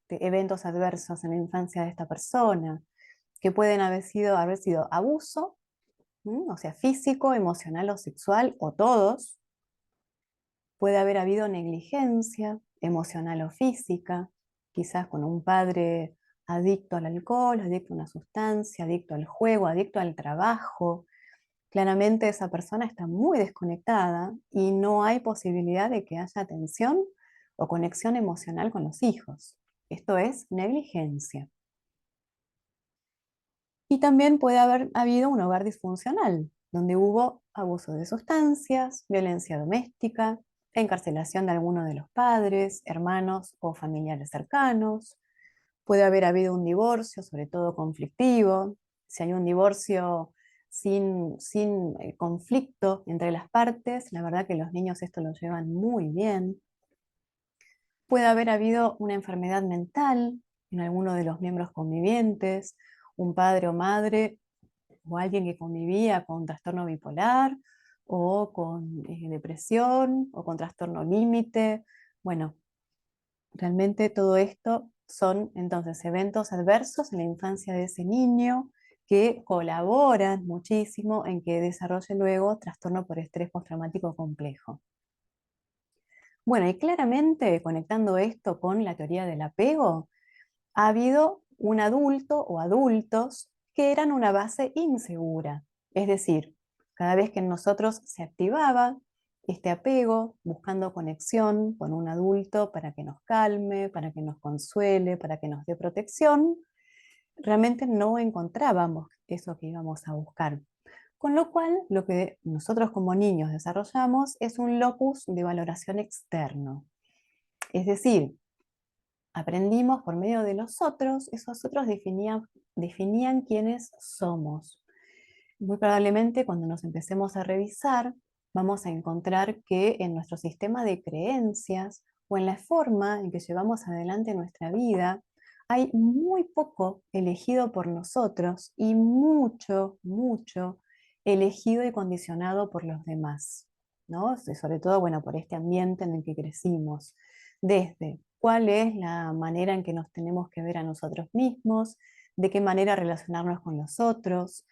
[SPEAKER 1] eventos adversos en la infancia de esta persona, que pueden haber sido abuso, o sea, físico, emocional o sexual, o todos. Puede haber habido negligencia emocional o física, quizás con un padre adicto al alcohol, adicto a una sustancia, adicto al juego, adicto al trabajo. Claramente esa persona está muy desconectada y no hay posibilidad de que haya atención o conexión emocional con los hijos. Esto es negligencia. Y también puede haber habido un hogar disfuncional, donde hubo abuso de sustancias, violencia doméstica, encarcelación de alguno de los padres, hermanos o familiares cercanos. Puede haber habido un divorcio, sobre todo conflictivo. Si hay un divorcio sin conflicto entre las partes, la verdad que los niños esto lo llevan muy bien. Puede haber habido una enfermedad mental en alguno de los miembros convivientes, un padre o madre o alguien que convivía con trastorno bipolar o con depresión o con trastorno límite. Bueno, realmente todo esto son entonces eventos adversos en la infancia de ese niño que colaboran muchísimo en que desarrolle luego trastorno por estrés postraumático complejo. Bueno, y claramente conectando esto con la teoría del apego, ha habido un adulto o adultos que eran una base insegura. Es decir, cada vez que en nosotros se activaba este apego, buscando conexión con un adulto para que nos calme, para que nos consuele, para que nos dé protección, realmente no encontrábamos eso que íbamos a buscar. Con lo cual, lo que nosotros como niños desarrollamos es un locus de valoración externo. Es decir, aprendimos por medio de los otros, esos otros definían quiénes somos. Muy probablemente cuando nos empecemos a revisar, vamos a encontrar que en nuestro sistema de creencias o en la forma en que llevamos adelante nuestra vida, hay muy poco elegido por nosotros y mucho, mucho elegido y condicionado por los demás, ¿no? Sobre todo, bueno, por este ambiente en el que crecimos. Desde cuál es la manera en que nos tenemos que ver a nosotros mismos, de qué manera relacionarnos con los otros,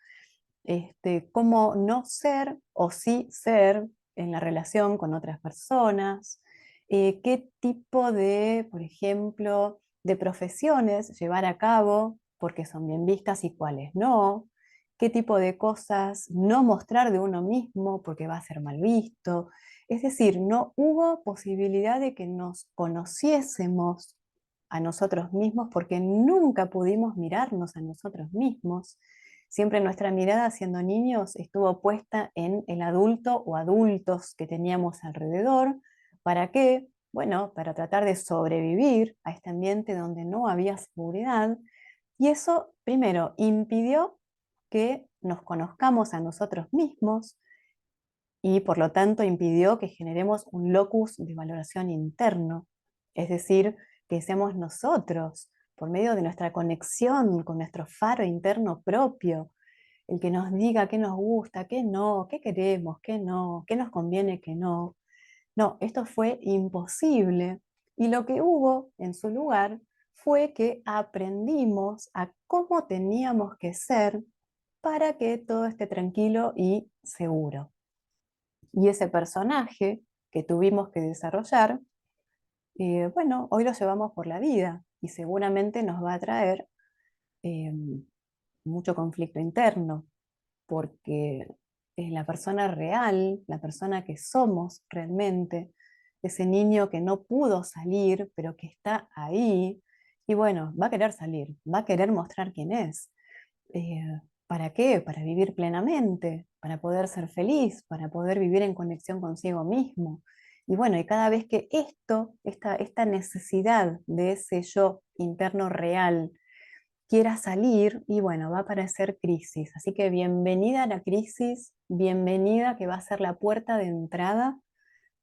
[SPEAKER 1] cómo no ser o sí ser en la relación con otras personas, qué tipo de, por ejemplo, de profesiones llevar a cabo porque son bien vistas y cuáles no, qué tipo de cosas no mostrar de uno mismo porque va a ser mal visto. Es decir, no hubo posibilidad de que nos conociésemos a nosotros mismos porque nunca pudimos mirarnos a nosotros mismos. Siempre nuestra mirada siendo niños estuvo puesta en el adulto o adultos que teníamos alrededor. ¿Para qué? Bueno, para tratar de sobrevivir a este ambiente donde no había seguridad. Y eso, primero, impidió que nos conozcamos a nosotros mismos y por lo tanto impidió que generemos un locus de valoración interno. Es decir, que seamos nosotros, por medio de nuestra conexión con nuestro faro interno propio, el que nos diga qué nos gusta, qué no, qué queremos, qué nos conviene, qué no. No, esto fue imposible. Y lo que hubo en su lugar fue que aprendimos a cómo teníamos que ser para que todo esté tranquilo y seguro. Y ese personaje que tuvimos que desarrollar bueno, hoy lo llevamos por la vida y seguramente nos va a traer eh, mucho conflicto interno, porque es la persona real, la persona que somos realmente, ese niño que no pudo salir, pero que está ahí, y bueno, va a querer salir, va a querer mostrar quién es. ¿Para qué? Para vivir plenamente, para poder ser feliz, para poder vivir en conexión consigo mismo. Y bueno, y cada vez que esta necesidad de ese yo interno real quiera salir, y bueno, va a aparecer crisis. Así que bienvenida a la crisis, bienvenida que va a ser la puerta de entrada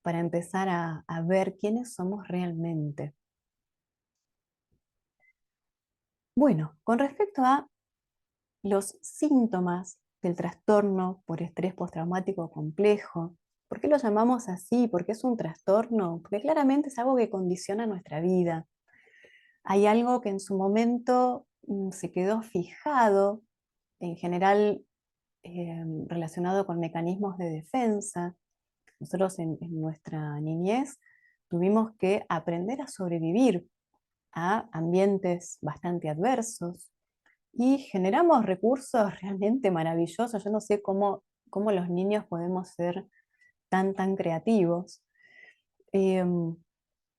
[SPEAKER 1] para empezar a ver quiénes somos realmente. Bueno, con respecto a los síntomas del trastorno por estrés postraumático complejo. ¿Por qué lo llamamos así? ¿Por qué es un trastorno? Porque claramente es algo que condiciona nuestra vida. Hay algo que en su momento se quedó fijado, en general relacionado con mecanismos de defensa. Nosotros en nuestra niñez tuvimos que aprender a sobrevivir a ambientes bastante adversos, y generamos recursos realmente maravillosos. Yo no sé cómo los niños podemos ser tan creativos. Em,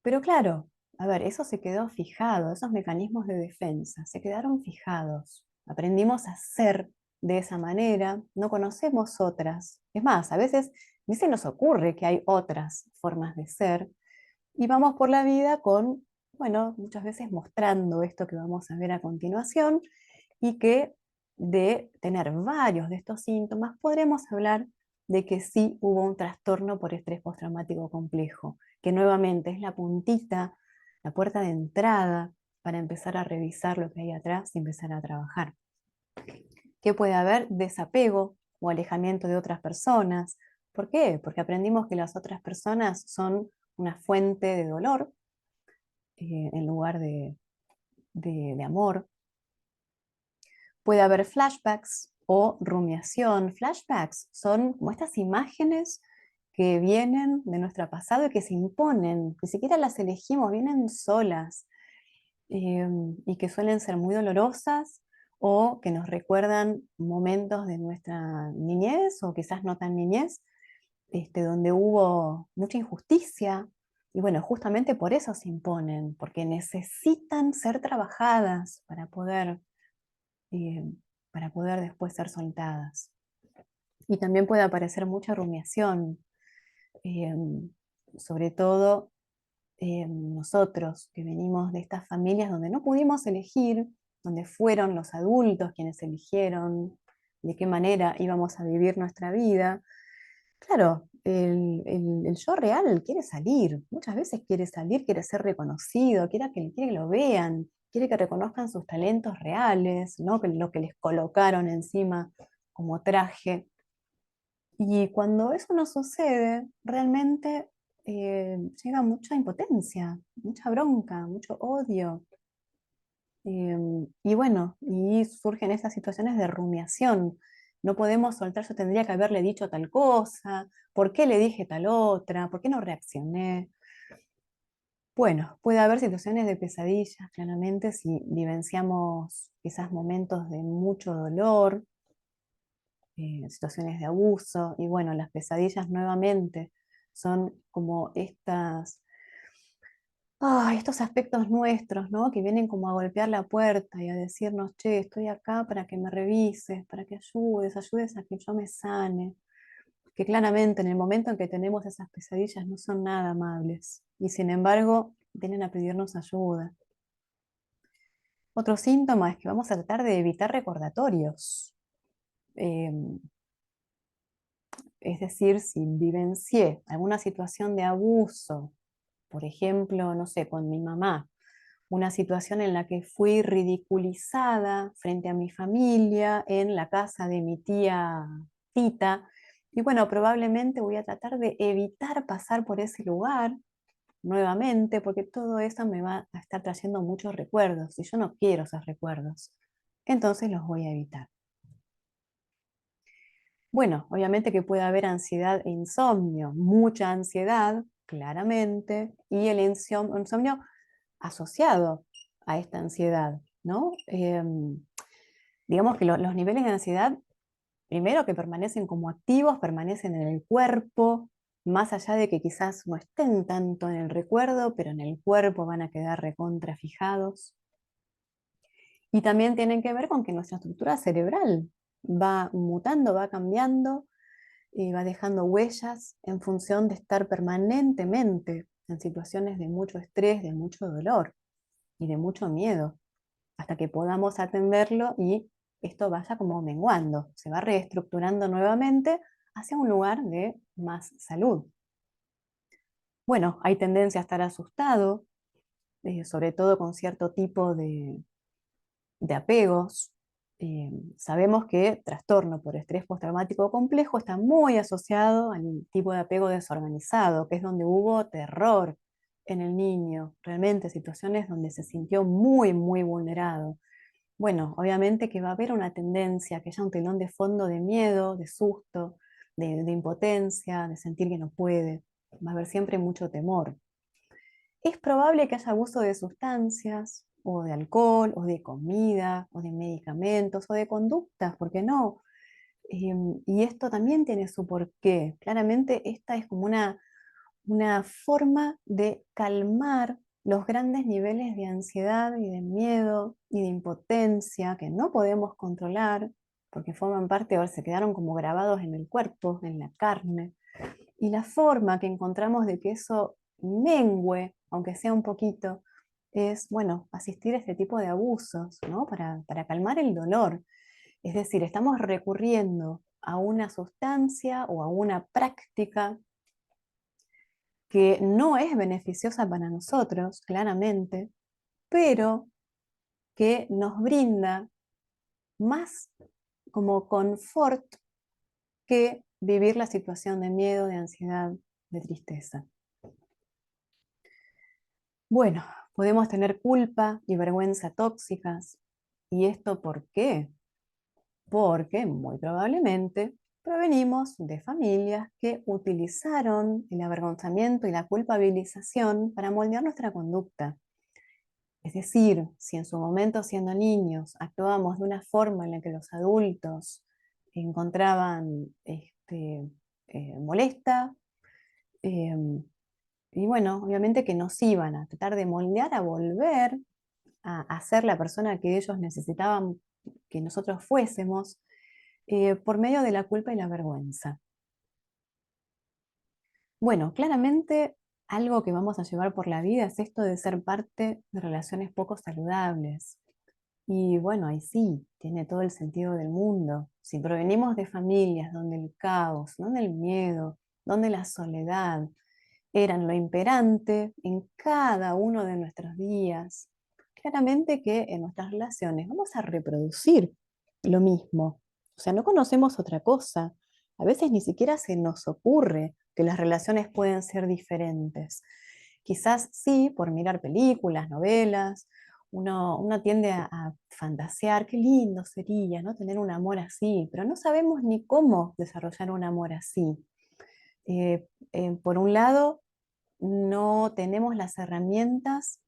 [SPEAKER 1] pero claro, a ver, eso se quedó fijado, esos mecanismos de defensa se quedaron fijados. Aprendimos a ser de esa manera, no conocemos otras. Es más, a veces ni se nos ocurre que hay otras formas de ser y vamos por la vida con, bueno, muchas veces mostrando esto que vamos a ver a continuación, y que de tener varios de estos síntomas podremos hablar de que sí hubo un trastorno por estrés postraumático complejo, que nuevamente es la puntita, la puerta de entrada para empezar a revisar lo que hay atrás y empezar a trabajar. ¿Qué puede haber? Desapego o alejamiento de otras personas. ¿Por qué? Porque aprendimos que las otras personas son una fuente de dolor en lugar de amor. Puede haber flashbacks o rumiación. Flashbacks son como estas imágenes que vienen de nuestro pasado y que se imponen, ni siquiera las elegimos, vienen solas, y que suelen ser muy dolorosas o que nos recuerdan momentos de nuestra niñez o quizás no tan niñez, donde hubo mucha injusticia. Y bueno, justamente por eso se imponen, porque necesitan ser trabajadas eh, para poder después ser soltadas. Y también puede aparecer mucha rumiación, eh, sobre todo nosotros que venimos de estas familias donde no pudimos elegir, donde fueron los adultos quienes eligieron de qué manera íbamos a vivir nuestra vida. Claro, el yo real quiere salir, muchas veces quiere salir, quiere ser reconocido, quiere que lo vean, quiere que reconozcan sus talentos reales, ¿no? Que lo que les colocaron encima como traje. Y cuando eso no sucede, realmente llega mucha impotencia, mucha bronca, mucho odio. Y bueno, y surgen esas situaciones de rumiación. No podemos soltar, yo tendría que haberle dicho tal cosa, ¿por qué le dije tal otra? ¿Por qué no reaccioné? Bueno, puede haber situaciones de pesadillas, claramente, si vivenciamos quizás momentos de mucho dolor, situaciones de abuso, y bueno, las pesadillas nuevamente son como estos aspectos nuestros, ¿no? Que vienen como a golpear la puerta y a decirnos, che, estoy acá para que me revises, para que ayudes a que yo me sane. Que claramente en el momento en que tenemos esas pesadillas no son nada amables y sin embargo vienen a pedirnos ayuda. Otro síntoma es que vamos a tratar de evitar recordatorios. Eh, es decir, si vivencié alguna situación de abuso, por ejemplo, no sé, con mi mamá, una situación en la que fui ridiculizada frente a mi familia en la casa de mi tía Tita. Y bueno, probablemente voy a tratar de evitar pasar por ese lugar nuevamente, porque todo eso me va a estar trayendo muchos recuerdos y yo no quiero esos recuerdos. Entonces los voy a evitar. Bueno, obviamente que puede haber ansiedad e insomnio, mucha ansiedad claramente, y el insomnio asociado a esta ansiedad, ¿no? Digamos que los niveles de ansiedad, primero que permanecen como activos, permanecen en el cuerpo, más allá de que quizás no estén tanto en el recuerdo, pero en el cuerpo van a quedar recontrafijados. Y también tienen que ver con que nuestra estructura cerebral va mutando, va cambiando, y va dejando huellas en función de estar permanentemente en situaciones de mucho estrés, de mucho dolor y de mucho miedo, hasta que podamos atenderlo y esto vaya como menguando, se va reestructurando nuevamente hacia un lugar de más salud. Bueno, hay tendencia a estar asustado, sobre todo con cierto tipo de apegos. Sabemos que trastorno por estrés postraumático complejo está muy asociado al tipo de apego desorganizado, que es donde hubo terror en el niño, realmente situaciones donde se sintió muy, muy vulnerado. Bueno, obviamente que va a haber una tendencia, que haya un telón de fondo de miedo, de susto, de impotencia, de sentir que no puede. Va a haber siempre mucho temor. Es probable que haya abuso de sustancias, o de alcohol, o de comida, o de medicamentos, o de conductas, ¿por qué no? Y esto también tiene su porqué. Claramente esta es como una forma de calmar los grandes niveles de ansiedad y de miedo y de impotencia que no podemos controlar porque forman parte o se quedaron como grabados en el cuerpo, en la carne. Y la forma que encontramos de que eso mengüe, aunque sea un poquito, es, bueno, asistir a este tipo de abusos, ¿no? Para calmar el dolor. Es decir, estamos recurriendo a una sustancia o a una práctica que no es beneficiosa para nosotros, claramente, pero que nos brinda más como confort que vivir la situación de miedo, de ansiedad, de tristeza. Bueno, podemos tener culpa y vergüenza tóxicas. ¿Y esto por qué? Porque muy probablemente provenimos de familias que utilizaron el avergonzamiento y la culpabilización para moldear nuestra conducta. Es decir, si en su momento siendo niños actuábamos de una forma en la que los adultos encontraban molesta, eh, y bueno, obviamente que nos iban a tratar de moldear a volver a ser la persona que ellos necesitaban que nosotros fuésemos, por medio de la culpa y la vergüenza. Bueno, claramente algo que vamos a llevar por la vida es esto de ser parte de relaciones poco saludables. Y bueno, ahí sí, tiene todo el sentido del mundo. Si provenimos de familias donde el caos, donde el miedo, donde la soledad eran lo imperante en cada uno de nuestros días, claramente que en nuestras relaciones vamos a reproducir lo mismo. O sea, no conocemos otra cosa. A veces ni siquiera se nos ocurre que las relaciones pueden ser diferentes. Quizás sí, por mirar películas, novelas, uno tiende a fantasear, qué lindo sería, ¿no? Tener un amor así, pero no sabemos ni cómo desarrollar un amor así. Por un lado, no tenemos las herramientas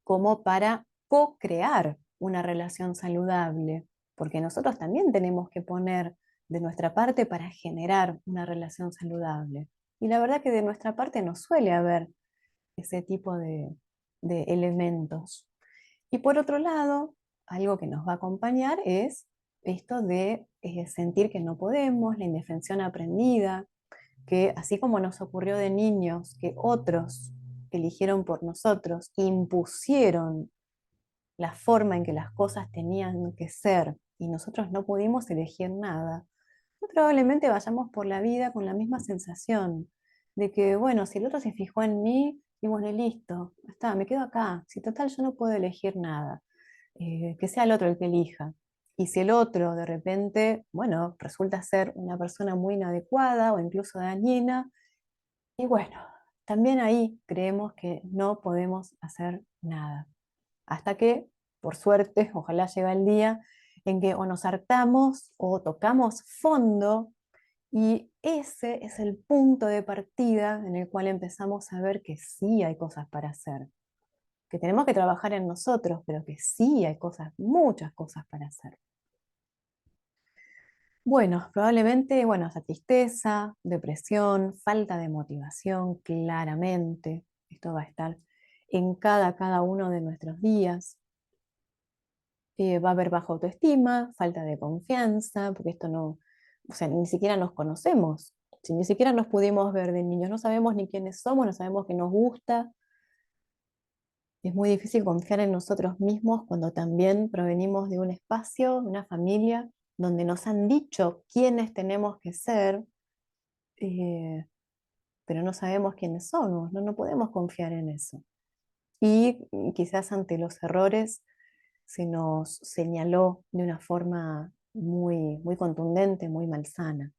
[SPEAKER 1] como para co-crear una relación saludable, porque nosotros también tenemos que poner de nuestra parte para generar una relación saludable. Y la verdad que de nuestra parte no suele haber ese tipo de elementos. Y por otro lado, algo que nos va a acompañar es esto de sentir que no podemos, la indefensión aprendida, que así como nos ocurrió de niños, que otros eligieron por nosotros, impusieron la forma en que las cosas tenían que ser y nosotros no pudimos elegir nada, muy probablemente vayamos por la vida con la misma sensación de que, bueno, si el otro se fijó en mí, y bueno, y listo, está, me quedo acá. Si total yo no puedo elegir nada, que sea el otro el que elija. Y si el otro de repente, bueno, resulta ser una persona muy inadecuada o incluso dañina, y bueno, también ahí creemos que no podemos hacer nada. Hasta que, por suerte, ojalá llegue el día en que o nos hartamos o tocamos fondo y ese es el punto de partida en el cual empezamos a ver que sí hay cosas para hacer, que tenemos que trabajar en nosotros, pero que sí hay cosas, muchas cosas para hacer. Bueno, probablemente, bueno, esa tristeza, depresión, falta de motivación, claramente. Esto va a estar en cada uno de nuestros días. Va a haber baja autoestima, falta de confianza, porque esto no, o sea, ni siquiera nos conocemos. Si ni siquiera nos pudimos ver de niños, no sabemos ni quiénes somos, no sabemos qué nos gusta. Es muy difícil confiar en nosotros mismos cuando también provenimos de un espacio, de una familia, donde nos han dicho quiénes tenemos que ser, eh, pero no sabemos quiénes somos, no podemos confiar en eso. Y quizás ante los errores se nos señaló de una forma muy contundente, muy malsana.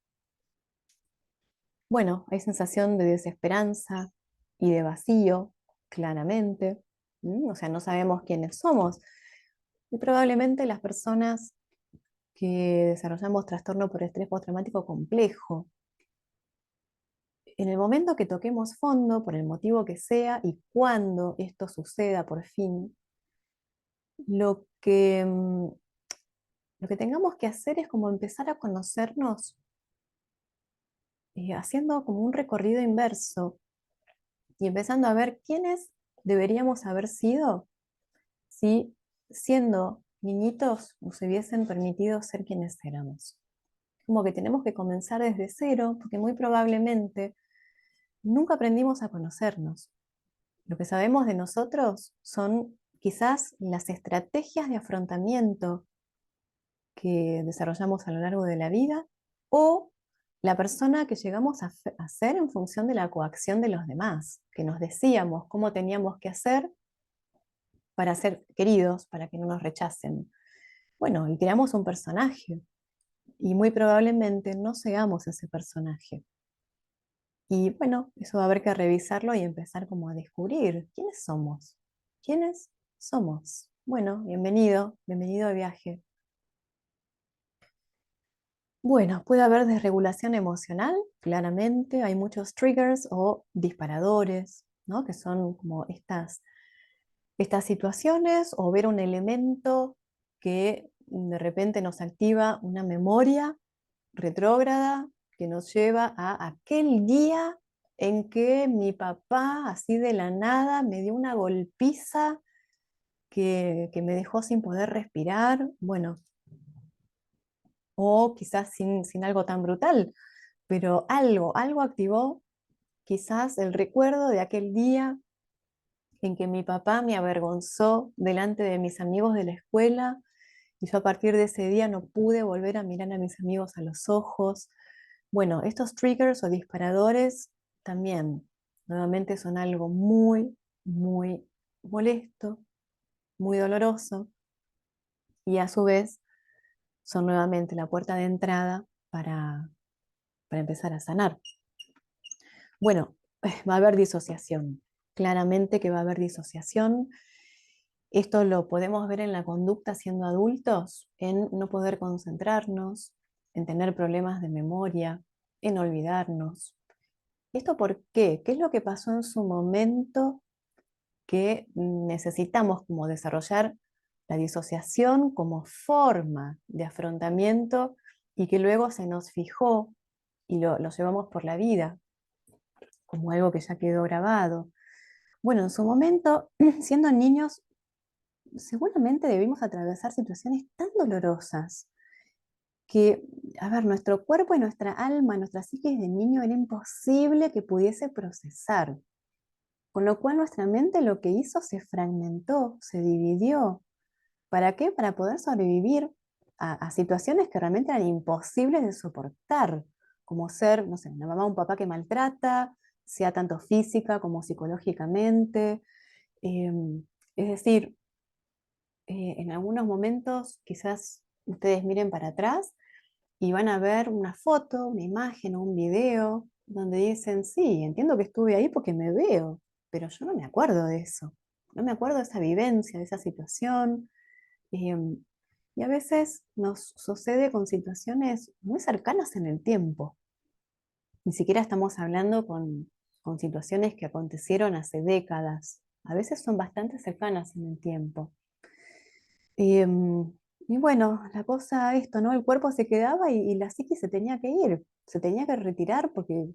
[SPEAKER 1] Bueno, hay sensación de desesperanza y de vacío, claramente. O sea, no sabemos quiénes somos. Y probablemente las personas que desarrollamos trastorno por estrés postraumático complejo, en el momento que toquemos fondo, por el motivo que sea, y cuando esto suceda por fin, lo que, lo que tengamos que hacer es como empezar a conocernos, haciendo como un recorrido inverso y empezando a ver quiénes deberíamos haber sido si siendo niñitos nos hubiesen permitido ser quienes éramos. Como que tenemos que comenzar desde cero, porque muy probablemente nunca aprendimos a conocernos. Lo que sabemos de nosotros son quizás las estrategias de afrontamiento que desarrollamos a lo largo de la vida o la persona que llegamos a ser en función de la coacción de los demás, que nos decíamos cómo teníamos que hacer para ser queridos, para que no nos rechacen. Bueno, y creamos un personaje y muy probablemente no seamos ese personaje. Y bueno, eso va a haber que revisarlo y empezar como a descubrir quiénes somos. ¿Quiénes somos? Bueno, bienvenido, bienvenido de viaje. Bueno, puede haber desregulación emocional, claramente. Hay muchos triggers o disparadores, ¿no? Que son como estas situaciones o ver un elemento que de repente nos activa una memoria retrógrada que nos lleva a aquel día en que mi papá, así de la nada, me dio una golpiza que me dejó sin poder respirar. Bueno, o quizás sin algo tan brutal, pero algo activó quizás el recuerdo de aquel día en que mi papá me avergonzó delante de mis amigos de la escuela y yo a partir de ese día no pude volver a mirar a mis amigos a los ojos. Bueno, estos triggers o disparadores también nuevamente son algo muy molesto, muy doloroso y a su vez son nuevamente la puerta de entrada para empezar a sanar. Bueno, va a haber disociación. Claramente que va a haber disociación. Esto lo podemos ver en la conducta siendo adultos, en no poder concentrarnos, en tener problemas de memoria, en olvidarnos. ¿Esto por qué? ¿Qué es lo que pasó en su momento que necesitamos como desarrollar la disociación como forma de afrontamiento y que luego se nos fijó y lo llevamos por la vida como algo que ya quedó grabado? Bueno, en su momento, siendo niños, seguramente debimos atravesar situaciones tan dolorosas que, a ver, nuestro cuerpo y nuestra alma, nuestra psiquis de niño era imposible que pudiese procesar. Con lo cual nuestra mente lo que hizo se fragmentó, se dividió. ¿Para qué? Para poder sobrevivir a situaciones que realmente eran imposibles de soportar, como ser, no sé, una mamá o un papá que maltrata, sea tanto física como psicológicamente. Es decir, en algunos momentos quizás ustedes miren para atrás y van a ver una foto, una imagen o un video donde dicen, sí, entiendo que estuve ahí porque me veo, pero yo no me acuerdo de eso. No me acuerdo de esa vivencia, de esa situación. em, y a veces nos sucede con situaciones muy cercanas en el tiempo. Ni siquiera estamos hablando con situaciones que acontecieron hace décadas. A veces son bastante cercanas en el tiempo. Y bueno, la cosa, esto, ¿no? El cuerpo se quedaba y la psique se tenía que ir, se tenía que retirar porque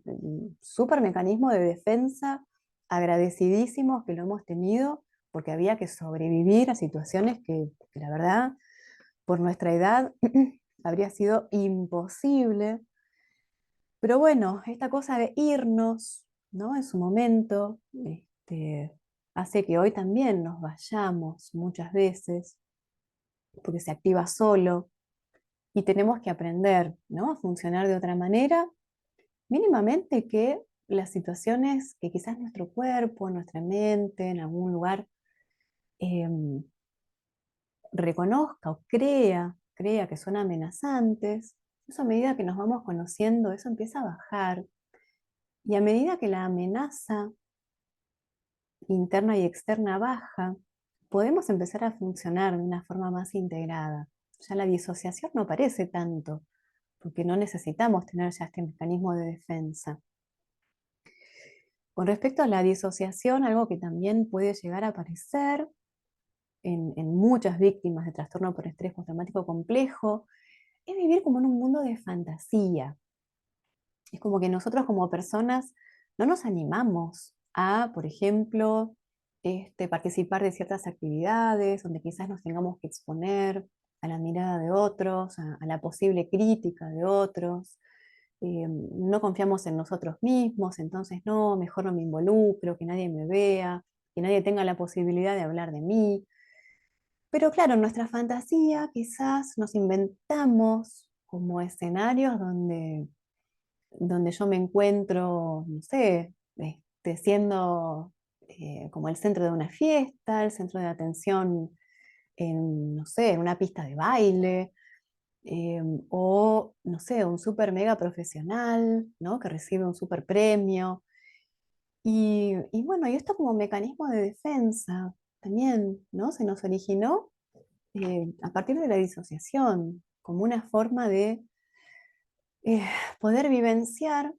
[SPEAKER 1] súper mecanismo de defensa, agradecidísimos que lo hemos tenido, porque había que sobrevivir a situaciones que la verdad, por nuestra edad, habría sido imposible. Pero bueno, esta cosa de irnos, ¿no? En su momento, hace que hoy también nos vayamos muchas veces, porque se activa solo y tenemos que aprender, ¿no? A funcionar de otra manera, mínimamente que las situaciones que quizás nuestro cuerpo, nuestra mente, en algún lugar em, reconozca o crea que son amenazantes, eso a medida que nos vamos conociendo, eso empieza a bajar. Y a medida que la amenaza interna y externa baja, podemos empezar a funcionar de una forma más integrada. Ya la disociación no aparece tanto, porque no necesitamos tener ya este mecanismo de defensa. Con respecto a la disociación, algo que también puede llegar a aparecer en muchas víctimas de trastorno por estrés postraumático complejo, es vivir como en un mundo de fantasía. Es como que nosotros como personas no nos animamos a, por ejemplo, participar de ciertas actividades donde quizás nos tengamos que exponer a la mirada de otros, a la posible crítica de otros. No confiamos en nosotros mismos, entonces no, mejor no me involucro, que nadie me vea, que nadie tenga la posibilidad de hablar de mí. Pero claro, en nuestra fantasía quizás nos inventamos como escenarios donde yo me encuentro, no sé, siendo como el centro de una fiesta, el centro de atención en, no sé, en una pista de baile, o, no sé, un super mega profesional, ¿no? Que recibe un super premio. Y bueno, y esto como mecanismo de defensa también, ¿no? Se nos originó a partir de la disociación, como una forma de eh, poder vivenciar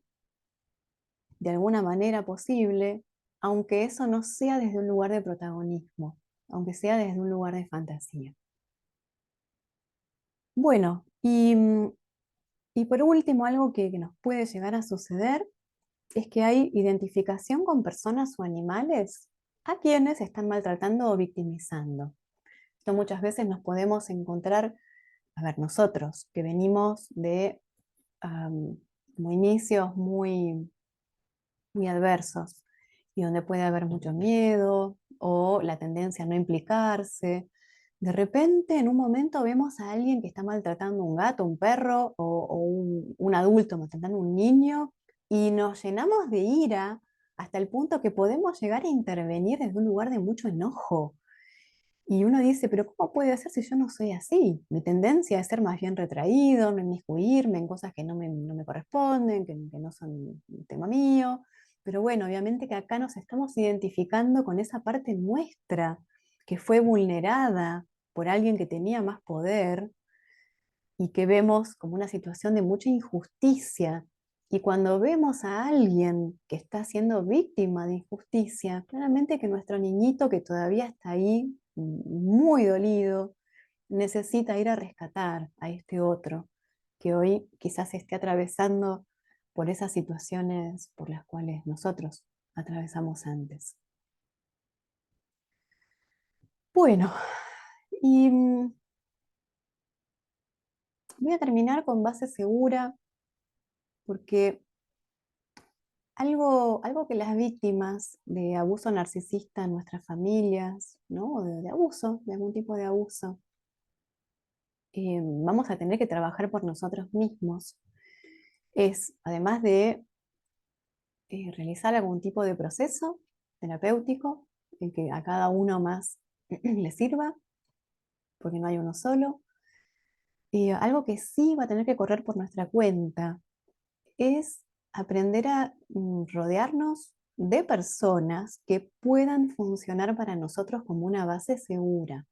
[SPEAKER 1] de alguna manera posible, aunque eso no sea desde un lugar de protagonismo, aunque sea desde un lugar de fantasía. Bueno, y por último, algo que nos puede llegar a suceder es que hay identificación con personas o animales a quienes están maltratando o victimizando. Esto muchas veces nos podemos encontrar, a ver, nosotros que venimos de como inicios muy adversos y donde puede haber mucho miedo o la tendencia a no implicarse. De repente, en un momento vemos a alguien que está maltratando a un gato, un perro o un adulto maltratando a un niño y nos llenamos de ira hasta el punto que podemos llegar a intervenir desde un lugar de mucho enojo. Y uno dice, pero ¿cómo puede ser si yo no soy así? Mi tendencia es ser más bien retraído, no inmiscuirme en cosas que no me corresponden, que no son un tema mío. Pero bueno, obviamente que acá nos estamos identificando con esa parte nuestra que fue vulnerada por alguien que tenía más poder y que vemos como una situación de mucha injusticia. Y cuando vemos a alguien que está siendo víctima de injusticia, claramente que nuestro niñito que todavía está ahí, muy dolido, necesita ir a rescatar a este otro que hoy quizás esté atravesando por esas situaciones por las cuales nosotros atravesamos antes. Bueno, y voy a terminar con base segura porque algo que las víctimas de abuso narcisista en nuestras familias, ¿no? O de abuso, de algún tipo de abuso, vamos a tener que trabajar por nosotros mismos. Es, además de realizar algún tipo de proceso terapéutico, en que a cada uno más le sirva, porque no hay uno solo. Algo que sí va a tener que correr por nuestra cuenta es aprender a rodearnos de personas que puedan funcionar para nosotros como una base segura.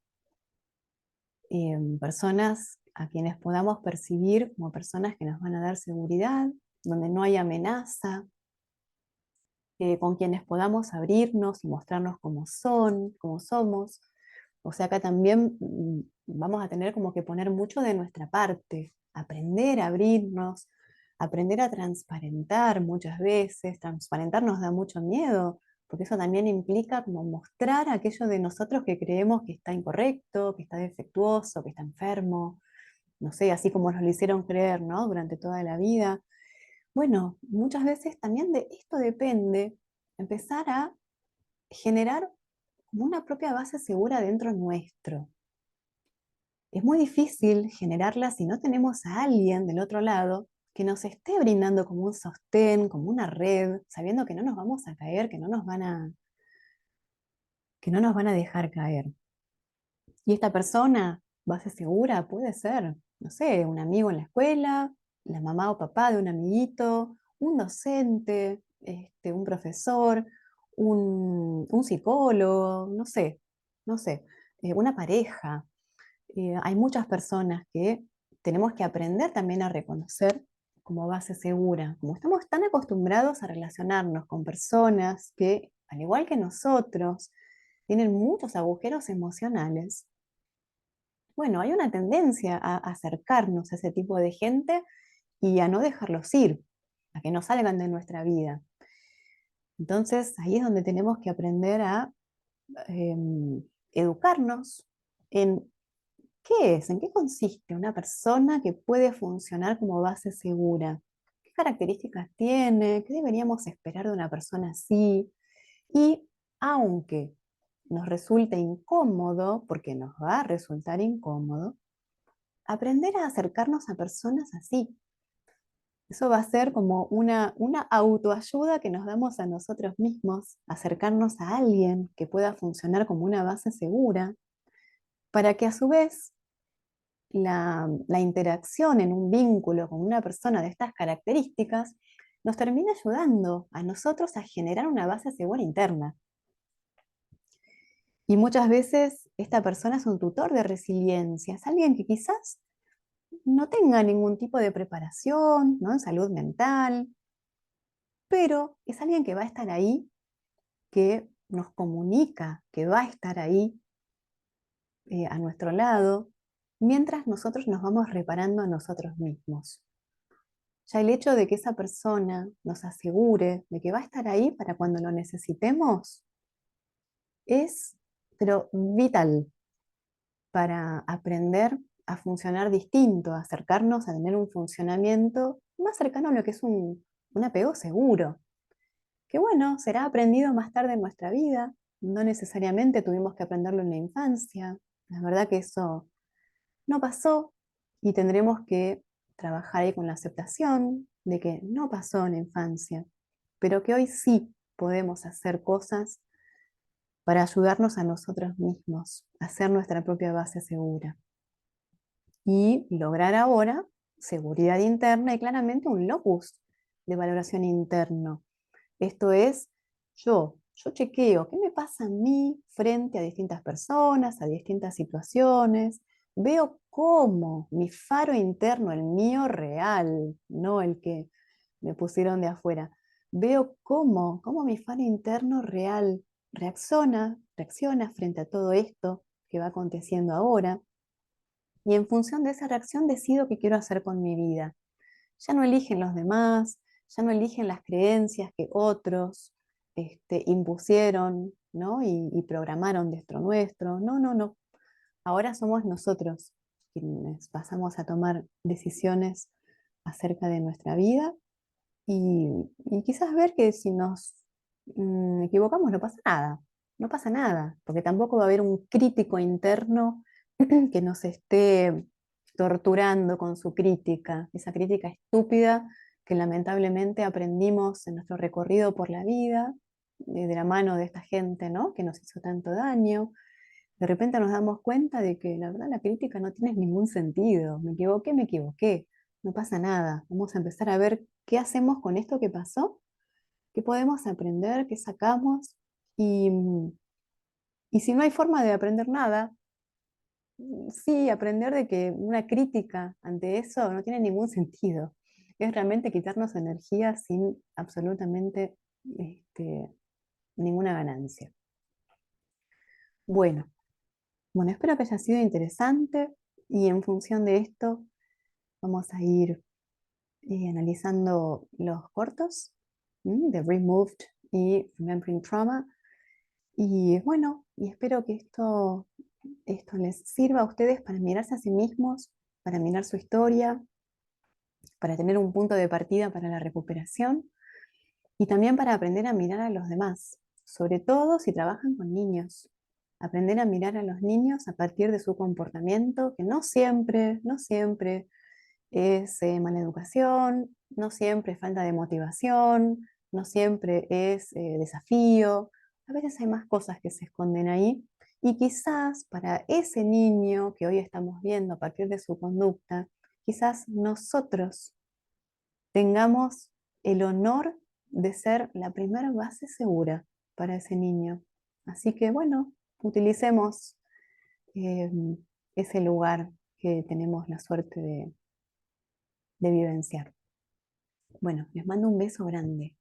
[SPEAKER 1] Personas a quienes podamos percibir como personas que nos van a dar seguridad donde no hay amenaza, con quienes podamos abrirnos y mostrarnos como son, como somos. O sea, acá también vamos a tener como que poner mucho de nuestra parte, aprender a abrirnos, aprender a transparentar muchas veces. Transparentar nos da mucho miedo, porque eso también implica como mostrar aquello de nosotros que creemos que está incorrecto, que está defectuoso, que está enfermo, no sé, así como nos lo hicieron creer, ¿no? Durante toda la vida. Bueno, muchas veces también de esto depende empezar a generar como una propia base segura dentro nuestro. Es muy difícil generarla si no tenemos a alguien del otro lado que nos esté brindando como un sostén, como una red, sabiendo que no nos vamos a caer, que no nos van a dejar caer. Y esta persona, base segura, puede ser, no sé, un amigo en la escuela, la mamá o papá de un amiguito, un docente, un profesor, un psicólogo, no sé, no sé, una pareja. Hay muchas personas que tenemos que aprender también a reconocer como base segura. Como estamos tan acostumbrados a relacionarnos con personas que, al igual que nosotros, tienen muchos agujeros emocionales, bueno, hay una tendencia a acercarnos a ese tipo de gente y a no dejarlos ir, a que no salgan de nuestra vida. Entonces, ahí es donde tenemos que aprender a educarnos en qué es, en qué consiste una persona que puede funcionar como base segura, qué características tiene, qué deberíamos esperar de una persona así. Y aunque nos resulte incómodo, porque nos va a resultar incómodo, aprender a acercarnos a personas así. Eso va a ser como una autoayuda que nos damos a nosotros mismos, acercarnos a alguien que pueda funcionar como una base segura, para que a su vez la interacción en un vínculo con una persona de estas características nos termine ayudando a nosotros a generar una base segura interna. Y muchas veces esta persona es un tutor de resiliencia, es alguien que quizás no tenga ningún tipo de preparación, ¿no? En salud mental, pero es alguien que va a estar ahí, que nos comunica, que va a estar ahí a nuestro lado, mientras nosotros nos vamos reparando a nosotros mismos. Ya el hecho de que esa persona nos asegure de que va a estar ahí para cuando lo necesitemos es, pero vital para aprender a funcionar distinto, a acercarnos a tener un funcionamiento más cercano a lo que es un apego seguro, que bueno, será aprendido más tarde en nuestra vida, no necesariamente tuvimos que aprenderlo en la infancia, la verdad que eso no pasó y tendremos que trabajar ahí con la aceptación de que no pasó en la infancia, pero que hoy sí podemos hacer cosas para ayudarnos a nosotros mismos, a hacer nuestra propia base segura y lograr ahora seguridad interna y claramente un locus de valoración interno. Esto es, yo chequeo qué me pasa a mí frente a distintas personas, a distintas situaciones, veo cómo mi faro interno, el mío real, no el que me pusieron de afuera, veo cómo mi faro interno real reacciona frente a todo esto que va aconteciendo ahora, y en función de esa reacción decido qué quiero hacer con mi vida. Ya no eligen los demás, ya no eligen las creencias que otros impusieron, ¿no? Y programaron dentro nuestro. No, no, no. Ahora somos nosotros quienes pasamos a tomar decisiones acerca de nuestra vida y quizás ver que si nos equivocamos no pasa nada, no pasa nada, porque tampoco va a haber un crítico interno que nos esté torturando con su crítica, esa crítica estúpida que lamentablemente aprendimos en nuestro recorrido por la vida, de la mano de esta gente, ¿no? Que nos hizo tanto daño. De repente nos damos cuenta de que la verdad la crítica no tiene ningún sentido. Me equivoqué, no pasa nada. Vamos a empezar a ver qué hacemos con esto que pasó, qué podemos aprender, qué sacamos y, y si no hay forma de aprender nada, sí, aprender de que una crítica ante eso no tiene ningún sentido. es realmente quitarnos energía sin absolutamente ninguna ganancia. Bueno, bueno, espero que haya sido interesante y en función de esto vamos a ir analizando los cortos de Removed y Remembering Trauma. Y bueno, y espero que esto les sirva a ustedes para mirarse a sí mismos, para mirar su historia, para tener un punto de partida para la recuperación y también para aprender a mirar a los demás, sobre todo si trabajan con niños. Aprender a mirar a los niños a partir de su comportamiento, que no siempre es mala educación, no siempre es falta de motivación, no siempre es desafío. A veces hay más cosas que se esconden ahí. Y quizás para ese niño que hoy estamos viendo a partir de su conducta, quizás nosotros tengamos el honor de ser la primera base segura para ese niño. Así que bueno, utilicemos eh, ese lugar que tenemos la suerte de vivenciar. Bueno, les mando un beso grande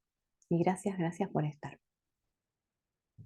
[SPEAKER 1] y gracias por estar.